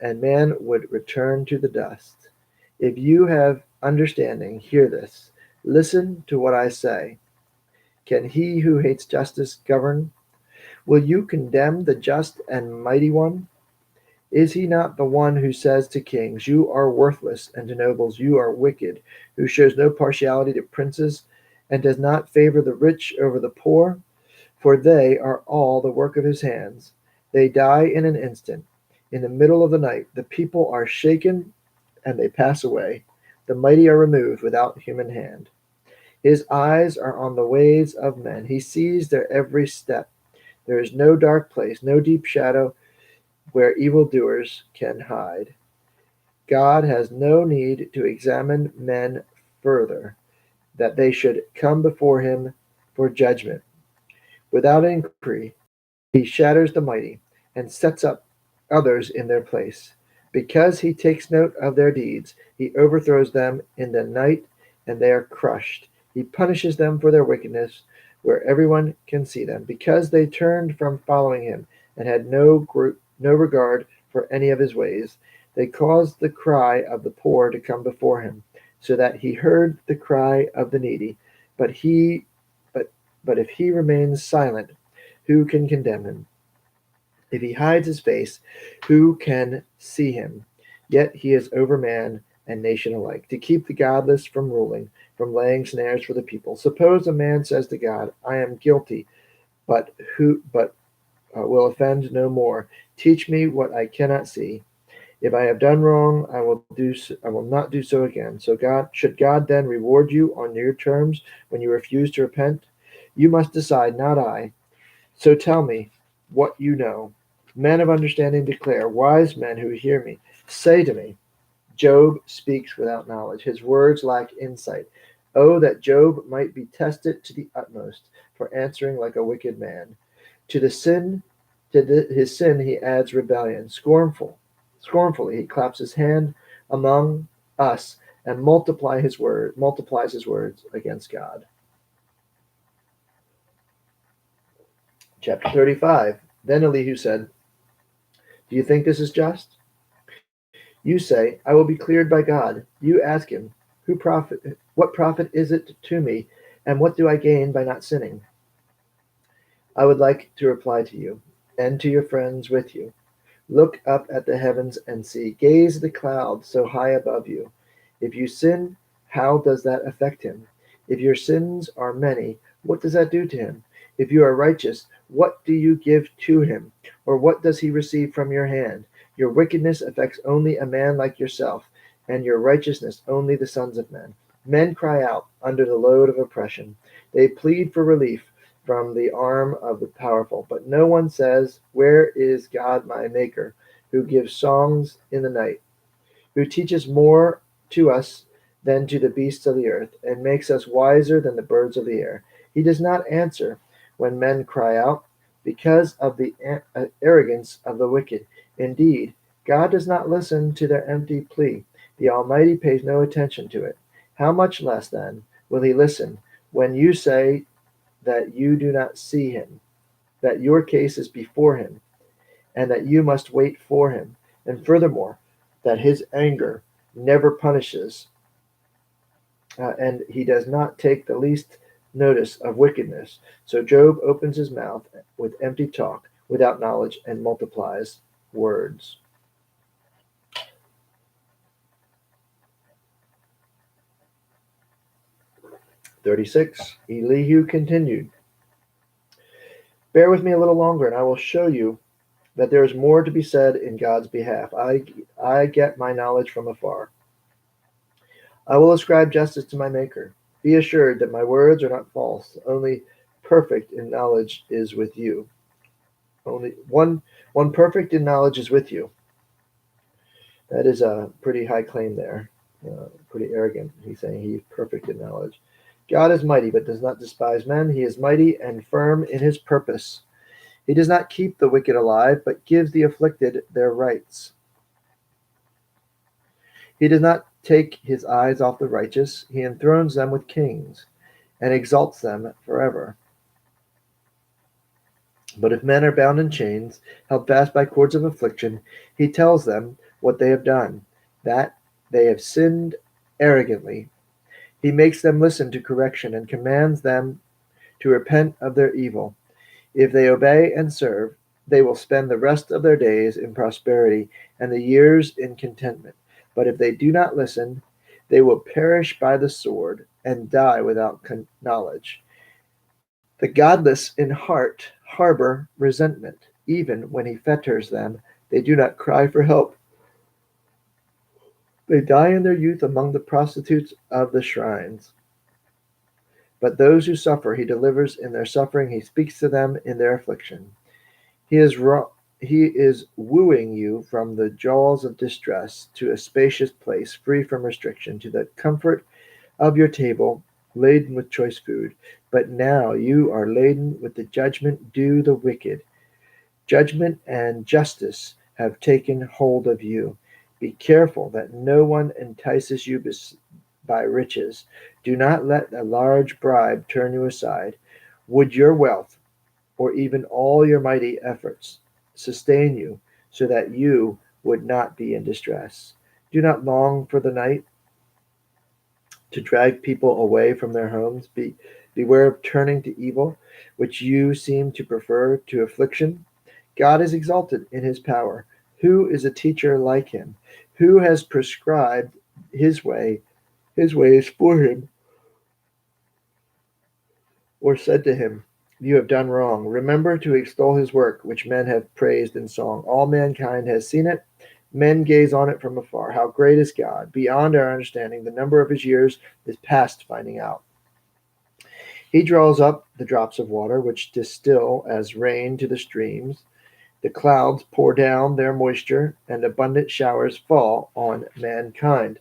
man would return to the dust. If you have understanding, hear this. Listen to what I say. Can he who hates justice govern? Will you condemn the just and mighty one? Is he not the one who says to kings, you are worthless, and to nobles, you are wicked, who shows no partiality to princes, and does not favor the rich over the poor? For they are all the work of his hands. They die in an instant. In the middle of the night, the people are shaken, and they pass away. The mighty are removed without human hand. His eyes are on the ways of men. He sees their every step. There is no dark place, no deep shadow where evildoers can hide. God has no need to examine men further, that they should come before him for judgment. Without inquiry, he shatters the mighty and sets up others in their place. Because he takes note of their deeds, he overthrows them in the night, and they are crushed. He punishes them for their wickedness, where everyone can see them, because they turned from following him and had no regard for any of his ways. They caused the cry of the poor to come before him, so that he heard the cry of the needy. But he, but, but if he remains silent, who can condemn him? If he hides his face, who can see him? Yet he is over man and nation alike, to keep the godless from ruling, from laying snares for the people. Suppose a man says to God, I am guilty, but will offend no more. Teach me what I cannot see. If I have done wrong, I will not do so again. So should God then reward you on your terms when you refuse to repent? You must decide, not I. So tell me what you know. Men of understanding declare, wise men who hear me, say to me, Job speaks without knowledge. His words lack insight. Oh, that Job might be tested to the utmost for answering like a wicked man. To the sin, his sin he adds rebellion. Scornfully he claps his hand among us and multiplies his words against God. Chapter 35. Then Elihu said, Do you think this is just? You say, I will be cleared by God. You ask him, what profit is it to me, and what do I gain by not sinning? I would like to reply to you, and to your friends with you. Look up at the heavens and see. Gaze at the clouds so high above you. If you sin, how does that affect him? If your sins are many, what does that do to him? If you are righteous, what do you give to him? Or what does he receive from your hand? Your wickedness affects only a man like yourself, and your righteousness only the sons of men. Men cry out under the load of oppression. They plead for relief from the arm of the powerful. But no one says, Where is God my Maker, who gives songs in the night, who teaches more to us than to the beasts of the earth, and makes us wiser than the birds of the air? He does not answer when men cry out, because of the arrogance of the wicked. Indeed, God does not listen to their empty plea. The Almighty pays no attention to it. How much less, then, will he listen when you say that you do not see him, that your case is before him, and that you must wait for him, and furthermore, that his anger never punishes, and he does not take the least notice of wickedness. So Job opens his mouth with empty talk, without knowledge, and multiplies words. Elihu continued, Bear with me a little longer, and I will show you that there is more to be said in God's behalf. I get my knowledge from afar. I will ascribe justice to my Maker. Be assured that my words are not false. Only perfect in knowledge is with you. Only one perfect in knowledge is with you. That is a pretty high claim there. Pretty arrogant. He's saying he's perfect in knowledge. God is mighty, but does not despise men. He is mighty and firm in his purpose. He does not keep the wicked alive, but gives the afflicted their rights. He does not take his eyes off the righteous. He enthrones them with kings and exalts them forever. But if men are bound in chains, held fast by cords of affliction, he tells them what they have done, that they have sinned arrogantly. He makes them listen to correction and commands them to repent of their evil. If they obey and serve, they will spend the rest of their days in prosperity and the years in contentment. But if they do not listen, they will perish by the sword and die without knowledge. The godless in heart harbor resentment. Even when he fetters them, they do not cry for help. They die in their youth among the prostitutes of the shrines. But those who suffer, he delivers in their suffering. He speaks to them in their affliction. He is wooing you from the jaws of distress to a spacious place, free from restriction, to the comfort of your table, laden with choice food. But now you are laden with the judgment due the wicked. Judgment and justice have taken hold of you. Be careful that no one entices you by riches. Do not let a large bribe turn you aside. Would your wealth, or even all your mighty efforts, sustain you so that you would not be in distress? Do not long for the night to drag people away from their homes. Beware of turning to evil, which you seem to prefer to affliction. God is exalted in his power. Who is a teacher like him? Who has prescribed his ways for him, or said to him, you have done wrong? Remember to extol his work, which men have praised in song. All mankind has seen it. Men gaze on it from afar. How great is God! Beyond our understanding, the number of his years is past finding out. He draws up the drops of water, which distill as rain to the streams. The clouds pour down their moisture, and abundant showers fall on mankind.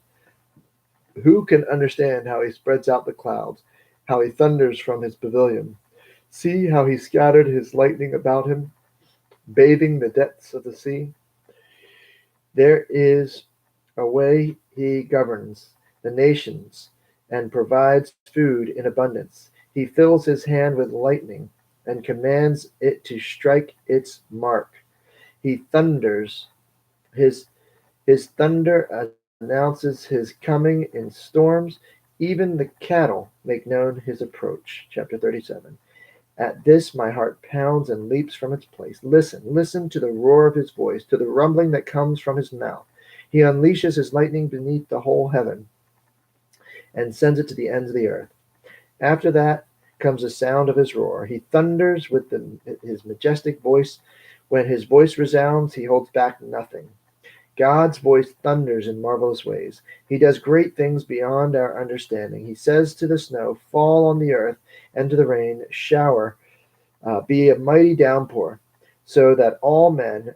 Who can understand how he spreads out the clouds, how he thunders from his pavilion? See how he scattered his lightning about him, bathing the depths of the sea. There is a way he governs the nations and provides food in abundance. He fills his hand with lightning and commands it to strike its mark. He thunders his thunder announces his coming in storms. Even the cattle make known his approach. Chapter 37. At this my heart pounds and leaps from its place. Listen to the roar of his voice, to the rumbling that comes from his mouth. He unleashes his lightning beneath the whole heaven and sends it to the ends of the earth. After that comes the sound of his roar. He thunders with his majestic voice. When his voice resounds, he holds back nothing. God's voice thunders in marvelous ways. He does great things beyond our understanding. He says to the snow, fall on the earth, and to the rain, shower, be a mighty downpour, so that all men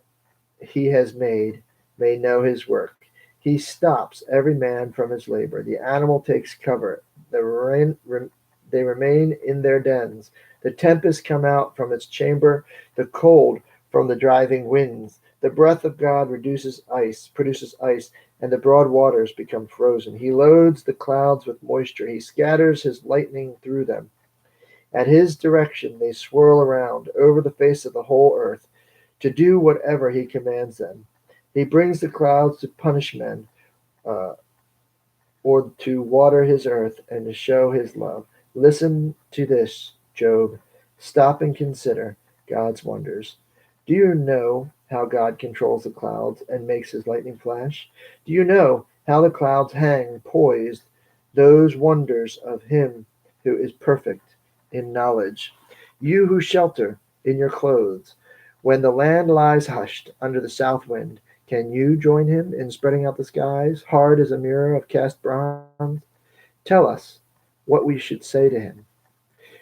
he has made may know his work. He stops every man from his labor. The animal takes cover. They remain in their dens. The tempest come out from its chamber, the cold from the driving winds. The breath of God produces ice, and the broad waters become frozen. He loads the clouds with moisture. He scatters his lightning through them. At his direction they swirl around over the face of the whole earth to do whatever he commands them. He brings the clouds to punish men, or to water his earth and to show his love. Listen to this, Job. Stop and consider God's wonders. Do you know how God controls the clouds and makes his lightning flash? Do you know how the clouds hang poised, those wonders of him who is perfect in knowledge? You who shelter in your clothes, when the land lies hushed under the south wind, can you join him in spreading out the skies, hard as a mirror of cast bronze? Tell us what we should say to him.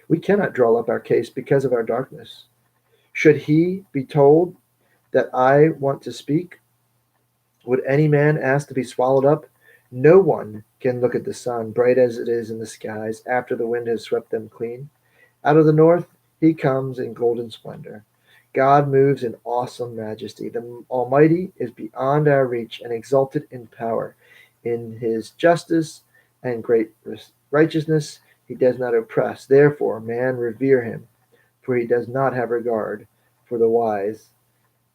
We cannot draw up our case because of our darkness. Should he be told that I want to speak? Would any man ask to be swallowed up? No one can look at the sun, bright as it is in the skies, after the wind has swept them clean. Out of the north he comes in golden splendor. God moves in awesome majesty. The Almighty is beyond our reach and exalted in power. In his justice and great righteousness he does not oppress. Therefore man revere him, for he does not have regard for the wise.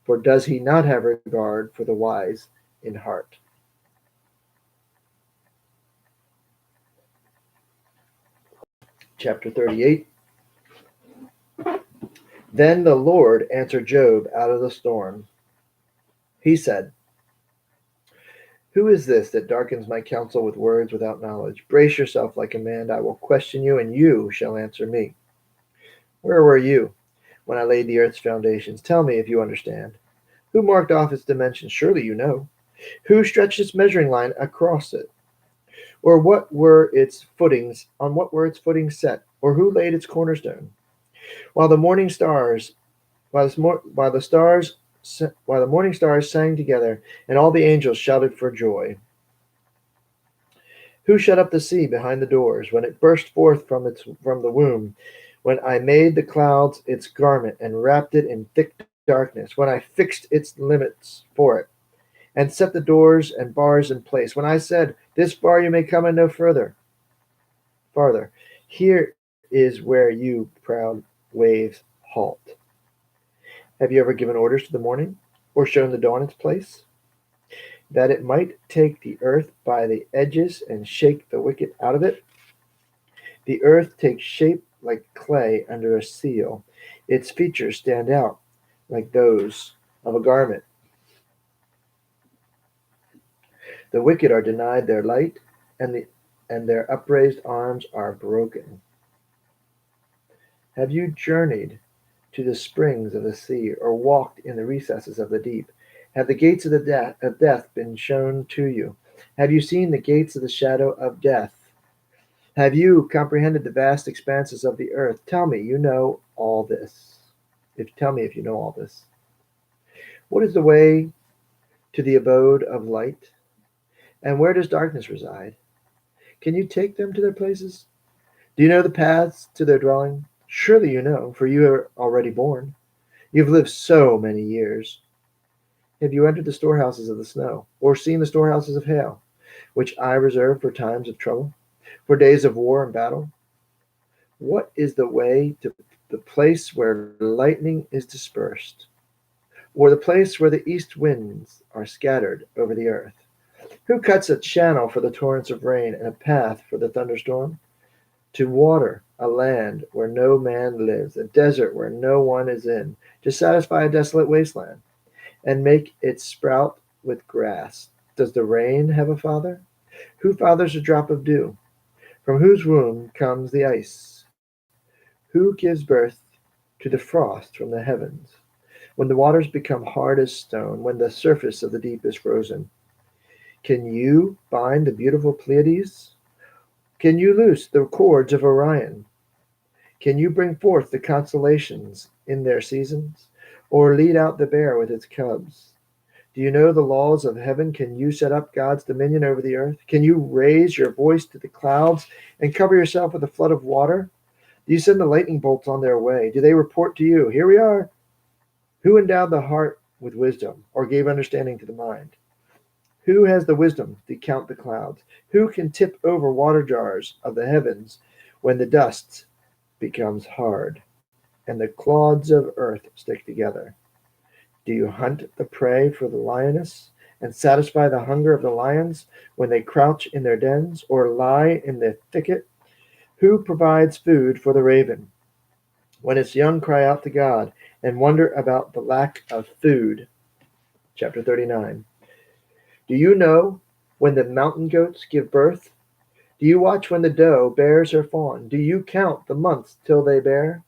For does he not have regard for the wise in heart? Chapter 38. Then the Lord answered Job out of the storm. He said, who is this that darkens my counsel with words without knowledge? Brace yourself like a man. I will question you, and you shall answer me. Where were you when I laid the earth's foundations? Tell me if you understand. Who marked off its dimensions? Surely you know. Who stretched its measuring line across it? Or what were its footings? On what were its footings set? Or who laid its cornerstone? While the morning stars sang together, and all the angels shouted for joy. Who shut up the sea behind the doors when it burst forth from the womb? When I made the clouds its garment and wrapped it in thick darkness, when I fixed its limits for it, and set the doors and bars in place. When I said, "This far you may come and no farther," here is where you, proud waves, halt. Have you ever given orders to the morning, or shown the dawn its place, that it might take the earth by the edges and shake the wicked out of it? The earth takes shape like clay under a seal. Its features stand out like those of a garment. The wicked are denied their light, and their upraised arms are broken. Have you journeyed to the springs of the sea, or walked in the recesses of the deep? Have the gates of death been shown to you? Have you seen the gates of the shadow of death? Have you comprehended the vast expanses of the earth? Tell me, you know all this. Tell me if you know all this. What is the way to the abode of light? And where does darkness reside? Can you take them to their places? Do you know the paths to their dwelling? Surely you know, for you are already born. You have lived so many years. Have you entered the storehouses of the snow, or seen the storehouses of hail, which I reserve for times of trouble, for days of war and battle? What is the way to the place where lightning is dispersed, or the place where the east winds are scattered over the earth? Who cuts a channel for the torrents of rain, and a path for the thunderstorm? To water a land where no man lives, a desert where no one is in, to satisfy a desolate wasteland, and make it sprout with grass. Does the rain have a father? Who fathers a drop of dew? From whose womb comes the ice? Who gives birth to the frost from the heavens, when the waters become hard as stone, when the surface of the deep is frozen? Can you bind the beautiful Pleiades? Can you loose the cords of Orion? Can you bring forth the constellations in their seasons, or lead out the bear with its cubs? Do you know the laws of heaven? Can you set up God's dominion over the earth? Can you raise your voice to the clouds and cover yourself with a flood of water? Do you send the lightning bolts on their way? Do they report to you, "Here we are"? Who endowed the heart with wisdom, or gave understanding to the mind? Who has the wisdom to count the clouds? Who can tip over water jars of the heavens when the dust becomes hard and the clods of earth stick together? Do you hunt the prey for the lioness and satisfy the hunger of the lions when they crouch in their dens or lie in the thicket? Who provides food for the raven when its young cry out to God and wonder about the lack of food? Chapter 39. Do you know when the mountain goats give birth? Do you watch when the doe bears her fawn? Do you count the months till they bear?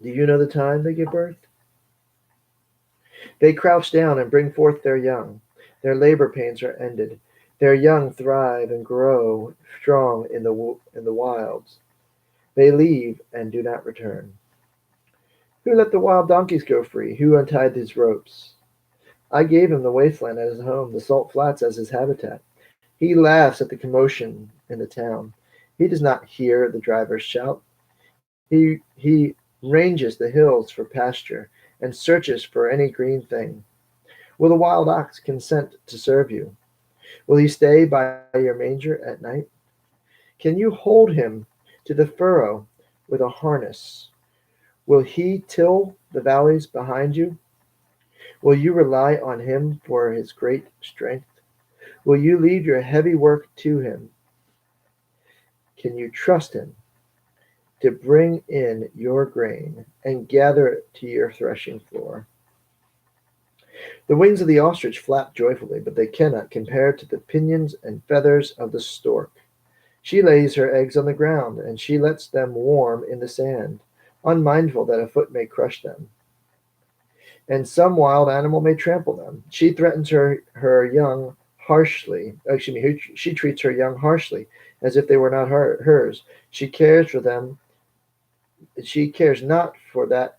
Do you know the time they give birth? They crouch down and bring forth their young. Their labor pains are ended. Their young thrive and grow strong in the wilds. They leave and do not return. Who let the wild donkeys go free? Who untied his ropes? I gave him the wasteland as his home, the salt flats as his habitat. He laughs at the commotion in the town. He does not hear the drivers shout. He ranges the hills for pasture and searches for any green thing. Will the wild ox consent to serve you? Will he stay by your manger at night? Can you hold him to the furrow with a harness? Will he till the valleys behind you? Will you rely on him for his great strength? Will you leave your heavy work to him? Can you trust him to bring in your grain and gather it to your threshing floor? The wings of the ostrich flap joyfully, but they cannot compare to the pinions and feathers of the stork. She lays her eggs on the ground, and she lets them warm in the sand, unmindful that a foot may crush them, and some wild animal may trample them. She threatens her young harshly. She treats her young harshly, as if they were not hers. She cares for them. She cares not for that.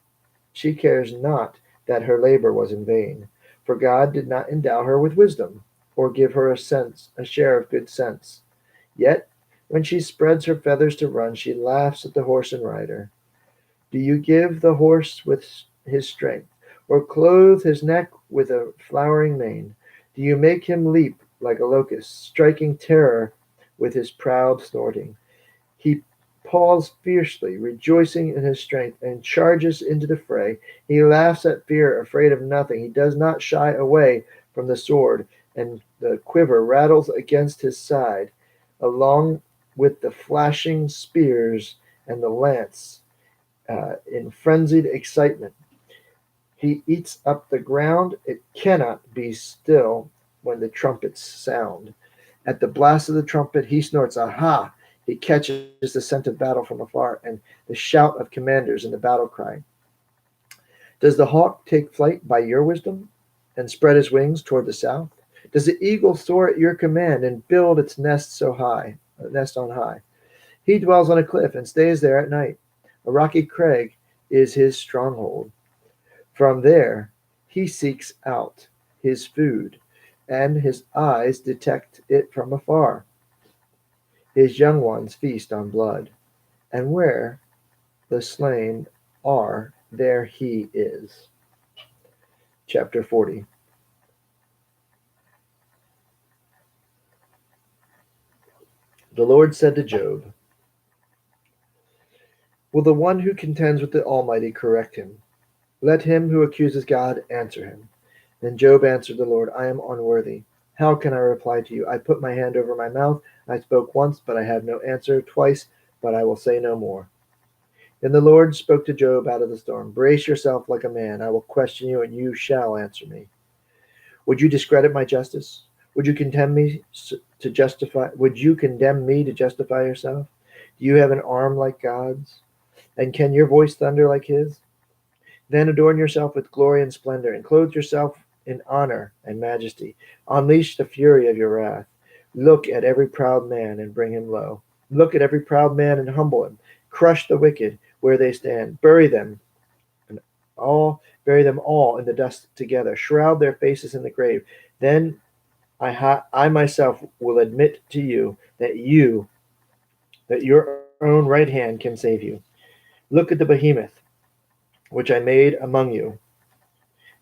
She cares not that her labor was in vain, for God did not endow her with wisdom, or give her a share of good sense. Yet, when she spreads her feathers to run, she laughs at the horse and rider. Do you give the horse with his strength, or clothe his neck with a flowering mane? Do you make him leap like a locust, striking terror with his proud snorting? He paws fiercely, rejoicing in his strength, and charges into the fray. He laughs at fear, afraid of nothing. He does not shy away from the sword, and the quiver rattles against his side, along with the flashing spears and the lance, in frenzied excitement. He eats up the ground. It cannot be still when the trumpets sound. At the blast of the trumpet, he snorts, "Aha!" He catches the scent of battle from afar and the shout of commanders in the battle cry. Does the hawk take flight by your wisdom and spread his wings toward the south? Does the eagle soar at your command and build its nest on high? He dwells on a cliff and stays there at night. A rocky crag is his stronghold. From there he seeks out his food, and his eyes detect it from afar. His young ones feast on blood, and where the slain are, there he is. Chapter 40. The Lord said to Job, "Will the one who contends with the Almighty correct him? Let him who accuses God answer him." Then Job answered the Lord, "I am unworthy. How can I reply to you? I put my hand over my mouth. I spoke once, but I have no answer, twice, but I will say no more." Then the Lord spoke to Job out of the storm. "Brace yourself like a man. I will question you, and you shall answer me. Would you discredit my justice? Would you condemn me to justify? Would you condemn me to justify yourself? Do you have an arm like God's? And can your voice thunder like his? Then adorn yourself with glory and splendor, and clothe yourself in honor and majesty. Unleash the fury of your wrath. Look at every proud man and bring him low. Look at every proud man and humble him. Crush the wicked where they stand. Bury them all in the dust together. Shroud their faces in the grave. Then I myself will admit to you that your own right hand can save you. Look at the behemoth which I made among you."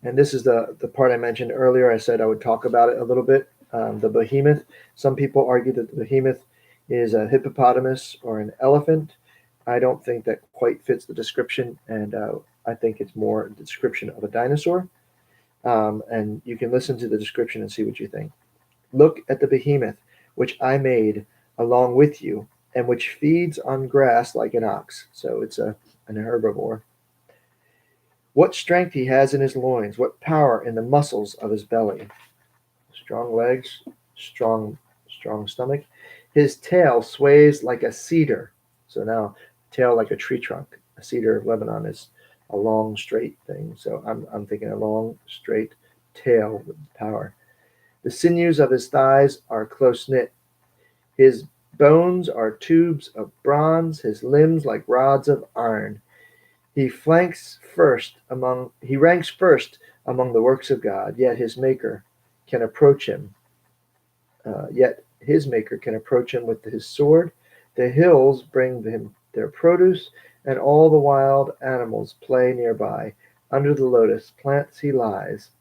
And this is the part I mentioned earlier. I said I would talk about it a little bit. The behemoth. Some people argue that the behemoth is a hippopotamus or an elephant. I don't think that quite fits the description, and I think it's more a description of a dinosaur. And you can listen to the description and see what you think. "Look at the behemoth, which I made along with you, and which feeds on grass like an ox." So it's an herbivore. "What strength he has in his loins, what power in the muscles of his belly. Strong legs, strong stomach. His tail sways like a cedar." So now, tail like a tree trunk. A cedar of Lebanon is a long, straight thing. So I'm thinking a long, straight tail with power. "The sinews of his thighs are close knit. His bones are tubes of bronze, his limbs like rods of iron. He ranks first among the works of God, yet his maker can approach him. With his sword. The hills bring him their produce, and all the wild animals play nearby. Under the lotus plants he lies,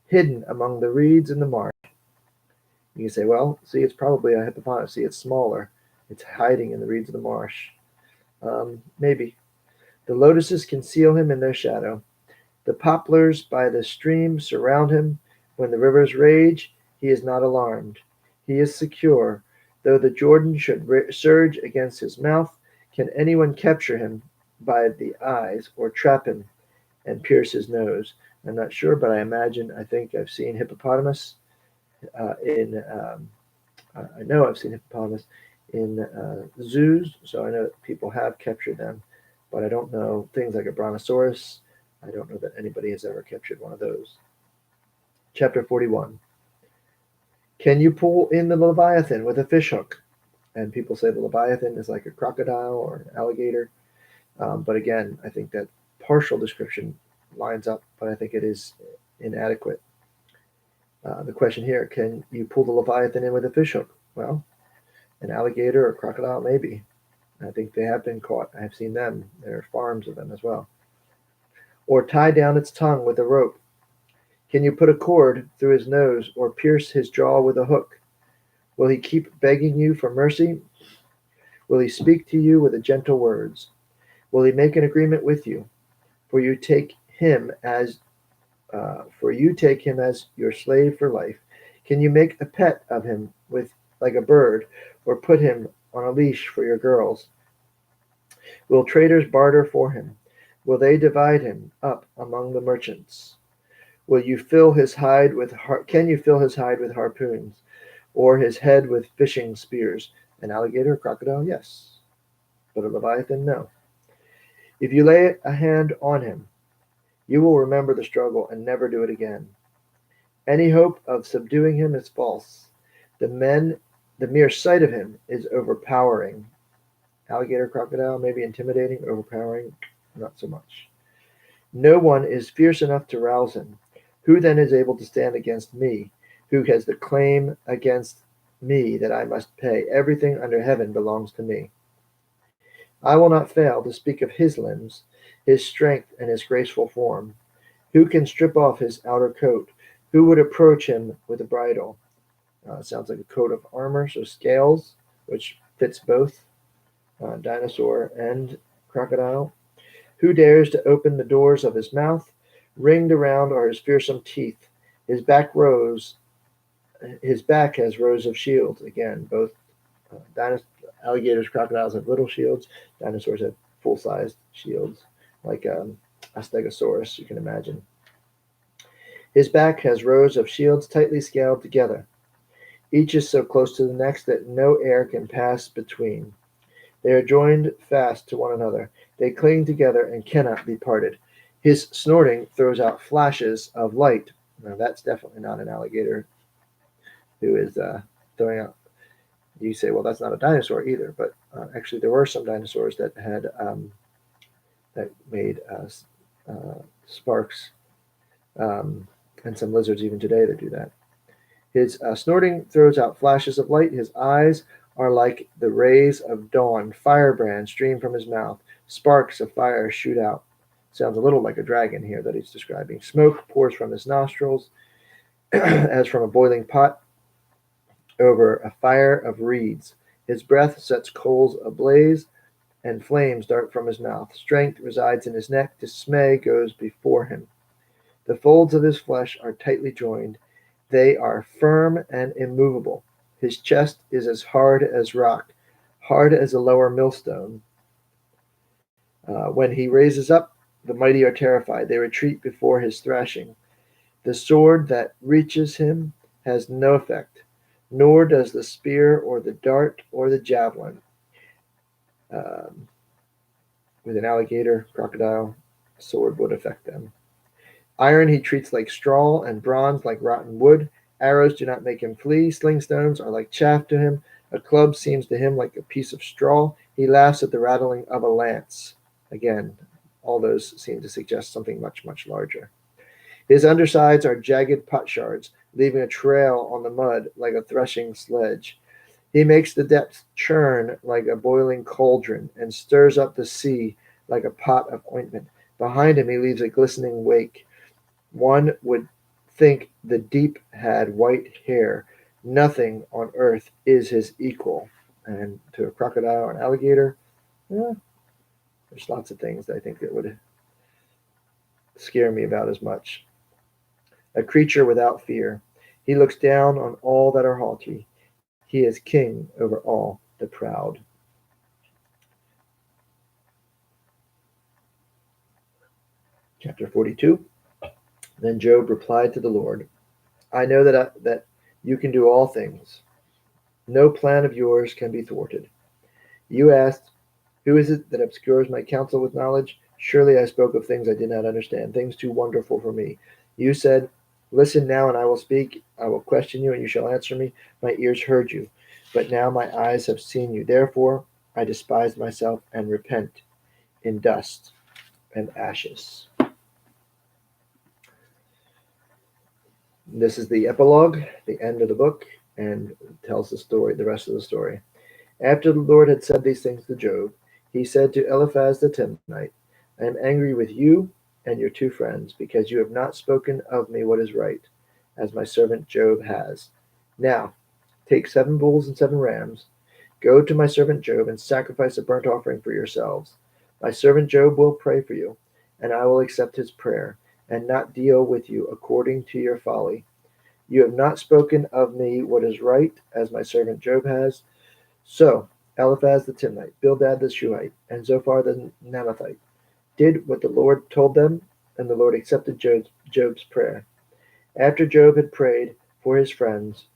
hidden among the reeds in the marsh." You can say, well, see, it's probably a hippopotamus. See, it's smaller. It's hiding in the reeds of the marsh. Maybe. "The lotuses conceal him in their shadow. The poplars by the stream surround him. When the rivers rage, he is not alarmed. He is secure. Though the Jordan should surge against his mouth, can anyone capture him by the eyes or trap him and pierce his nose?" I'm not sure, but I think I've seen hippopotamus I know I've seen hippopotamus in zoos, so I know that people have captured them, but I don't know things like a brontosaurus. I don't know that anybody has ever captured one of those. Chapter 41. "Can you pull in the Leviathan with a fishhook?" And people say the Leviathan is like a crocodile or an alligator. But again, I think that partial description lines up, but I think it is inadequate. The question here, can you pull the Leviathan in with a fishhook? Well, an alligator or crocodile, maybe. I think they have been caught. I have seen them. There are farms of them as well. or tie down its tongue with a rope? Can you put a cord through his nose or pierce his jaw with a hook? Will he keep begging you for mercy? Will he speak to you with gentle words? Will he make an agreement with you? For you take him as your slave for life. Can you make a pet of him with like a bird, or put him on a leash for your girls? Will traders barter for him? Will they divide him up among the merchants? Will you fill his hide with Can you fill his hide with harpoons, or his head with fishing spears? An alligator, a crocodile, yes, but a leviathan, no. If you lay a hand on him, you will remember the struggle and never do it again. Any hope of subduing him is false. The mere sight of him is overpowering. Alligator, crocodile, maybe intimidating, overpowering, not so much. No one is fierce enough to rouse him. Who then is able to stand against me? Who has the claim against me that I must pay? Everything under heaven belongs to me. I will not fail to speak of his limbs, his strength, and his graceful form. Who can strip off his outer coat? Who would approach him with a bridle? Sounds like a coat of armor, so scales, which fits both dinosaur and crocodile. Who dares to open the doors of his mouth? Ringed around are his fearsome teeth. His back has rows of shields. Again, both alligators, crocodiles have little shields. Dinosaurs have full-sized shields, like a stegosaurus, you can imagine. His back has rows of shields tightly scaled together. Each is so close to the next that no air can pass between. They are joined fast to one another. They cling together and cannot be parted. His snorting throws out flashes of light. Now, that's definitely not an alligator who is throwing out. You say, well, that's not a dinosaur either. But actually, there were some dinosaurs that had that made sparks, and some lizards even today that do that. His snorting throws out flashes of light. His eyes are like the rays of dawn. Firebrands stream from his mouth. Sparks of fire shoot out. Sounds a little like a dragon here that he's describing. Smoke pours from his nostrils as from a boiling pot over a fire of reeds. His breath sets coals ablaze, and flames dart from his mouth. Strength resides in his neck. Dismay goes before him. The folds of his flesh are tightly joined. They are firm and immovable. His chest is as hard as rock, hard as a lower millstone. When he raises up, the mighty are terrified. They retreat before his thrashing. The sword that reaches him has no effect, nor does the spear or the dart or the javelin. With an alligator, crocodile, a sword would affect them. Iron he treats like straw, and bronze like rotten wood. Arrows do not make him flee. Sling stones are like chaff to him. A club seems to him like a piece of straw. He laughs at the rattling of a lance. Again, all those seem to suggest something much, much larger. His undersides are jagged potsherds, leaving a trail on the mud like a threshing sledge. He makes the depths churn like a boiling cauldron, and stirs up the sea like a pot of ointment. Behind him he leaves a glistening wake. One would think the deep had white hair. Nothing on earth is his equal. And to a crocodile or an alligator, there's lots of things that I think that would scare me about as much. A creature without fear. He looks down on all that are haughty. He is king over all the proud. Chapter 42. Then Job replied to the Lord, I know that you can do all things. No plan of yours can be thwarted. You asked, who is it that obscures my counsel with knowledge? Surely I spoke of things I did not understand, things too wonderful for me. You said, listen now and I will speak. I will question you and you shall answer me. My ears heard you, but now my eyes have seen you. Therefore I despise myself and repent in dust and ashes. This is the epilogue, the end of the book, and tells the story, the rest of the story. After the Lord had said these things to Job, he said to Eliphaz the Temanite, I am angry with you and your 2 friends, because you have not spoken of me what is right, as my servant Job has. Now, take 7 bulls and 7 rams. Go to my servant Job and sacrifice a burnt offering for yourselves. My servant Job will pray for you, and I will accept his prayer, and not deal with you according to your folly. You have not spoken of me what is right, as my servant Job has. So Eliphaz the Timnite, Bildad the Shuhite, and Zophar the Naamathite did what the Lord told them, and the Lord accepted Job's prayer. After Job had prayed for his friends,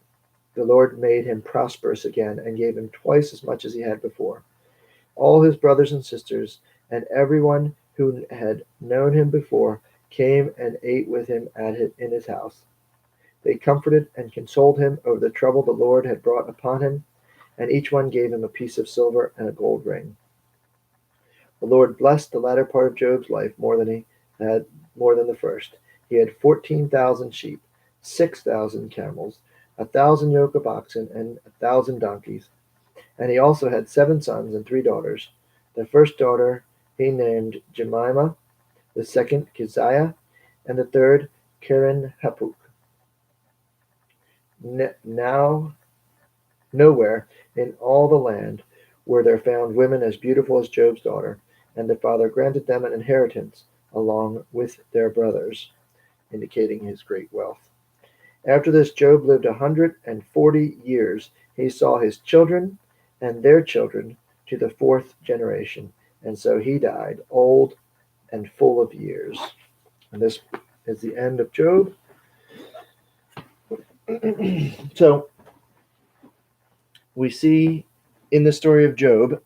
the Lord made him prosperous again and gave him twice as much as he had before. All his brothers and sisters and everyone who had known him before came and ate with him in his house. They comforted and consoled him over the trouble the Lord had brought upon him, and each one gave him a piece of silver and a gold ring. The Lord blessed the latter part of Job's life more than the first. He had 14,000 sheep, 6,000 camels, 1,000 yoke of oxen, and 1,000 donkeys. And he also had 7 sons and 3 daughters. The first daughter he named Jemimah, the second Keziah, and the third Keren Hapuk. Now, nowhere in all the land were there found women as beautiful as Job's daughter, and the father granted them an inheritance along with their brothers, indicating his great wealth. After this, Job lived 140 years. He saw his children and their children to the 4th generation, and so he died old and full of years. And this is the end of Job. So we see in the story of Job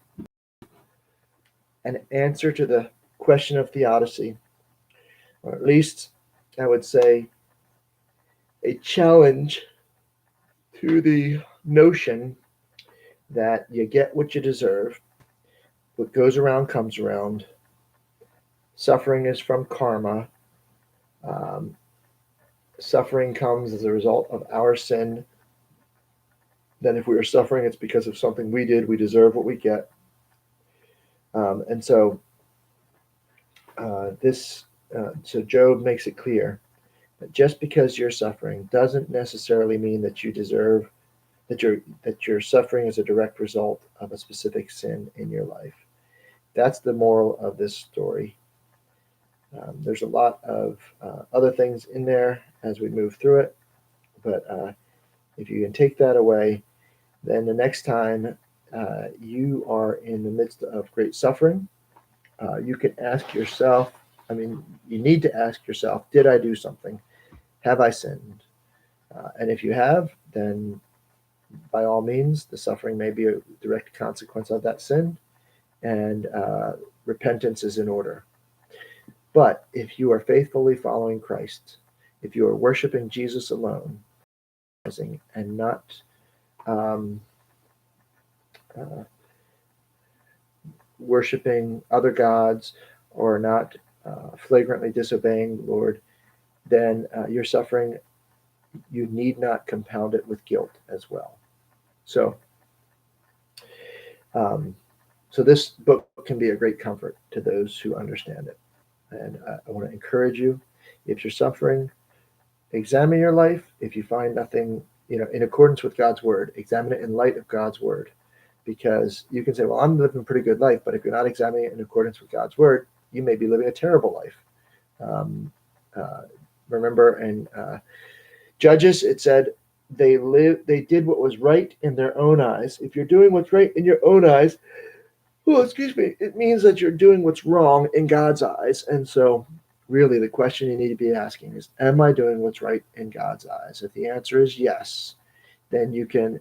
an answer to the question of theodicy, or at least I would say a challenge to the notion that you get what you deserve. What goes around comes around. Suffering is from karma. Suffering comes as a result of our sin. Then if we are suffering, it's because of something we did. We deserve what we get. And so Job makes it clear that just because you're suffering doesn't necessarily mean that you deserve that your suffering is a direct result of a specific sin in your life. That's the moral of this story. There's a lot of other things in there as we move through it, but if you can take that away, then the next time you are in the midst of great suffering, you can ask yourself, you need to ask yourself, did I do something? Have I sinned? And if you have, then by all means, the suffering may be a direct consequence of that sin, and repentance is in order. But if you are faithfully following Christ, if you are worshiping Jesus alone, and not worshiping other gods, or not flagrantly disobeying the Lord, then your suffering, you need not compound it with guilt as well. So this book can be a great comfort to those who understand it. And I want to encourage you, if you're suffering, examine your life. If you find nothing, in accordance with God's word, examine it in light of God's word. Because you can say, well, I'm living a pretty good life, but if you're not examining it in accordance with God's word, you may be living a terrible life. Remember in Judges, it said they did what was right in their own eyes. If you're doing what's right in your own eyes, it means that you're doing what's wrong in God's eyes. And so really the question you need to be asking is, am I doing what's right in God's eyes? If the answer is yes, then you can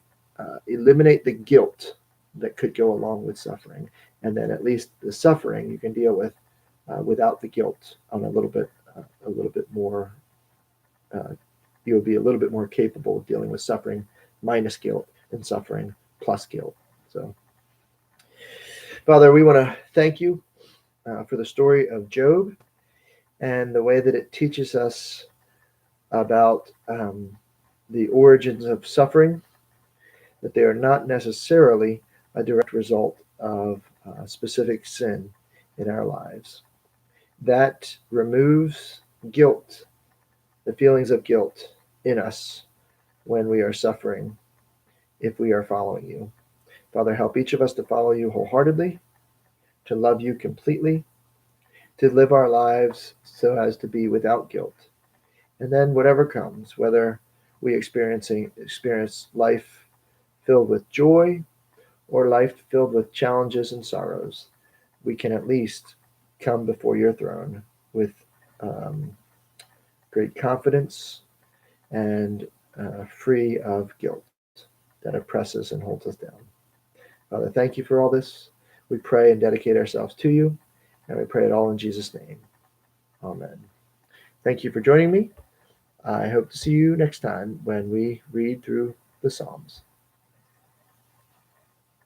eliminate the guilt that could go along with suffering. And then at least the suffering you can deal with without the guilt on a little bit more. You'll be a little bit more capable of dealing with suffering minus guilt than suffering plus guilt. So, Father, we want to thank you for the story of Job and the way that it teaches us about the origins of suffering, that they are not necessarily a direct result of specific sin in our lives. that removes guilt, the feelings of guilt in us when we are suffering, if we are following you. Father, help each of us to follow you wholeheartedly, to love you completely, to live our lives so as to be without guilt. And then whatever comes, whether we experience life filled with joy or life filled with challenges and sorrows, we can at least come before your throne with great confidence and free of guilt that oppresses and holds us down. Father, thank you for all this. We pray and dedicate ourselves to you, and we pray it all in Jesus' name. Amen. Thank you for joining me. I hope to see you next time when we read through the Psalms.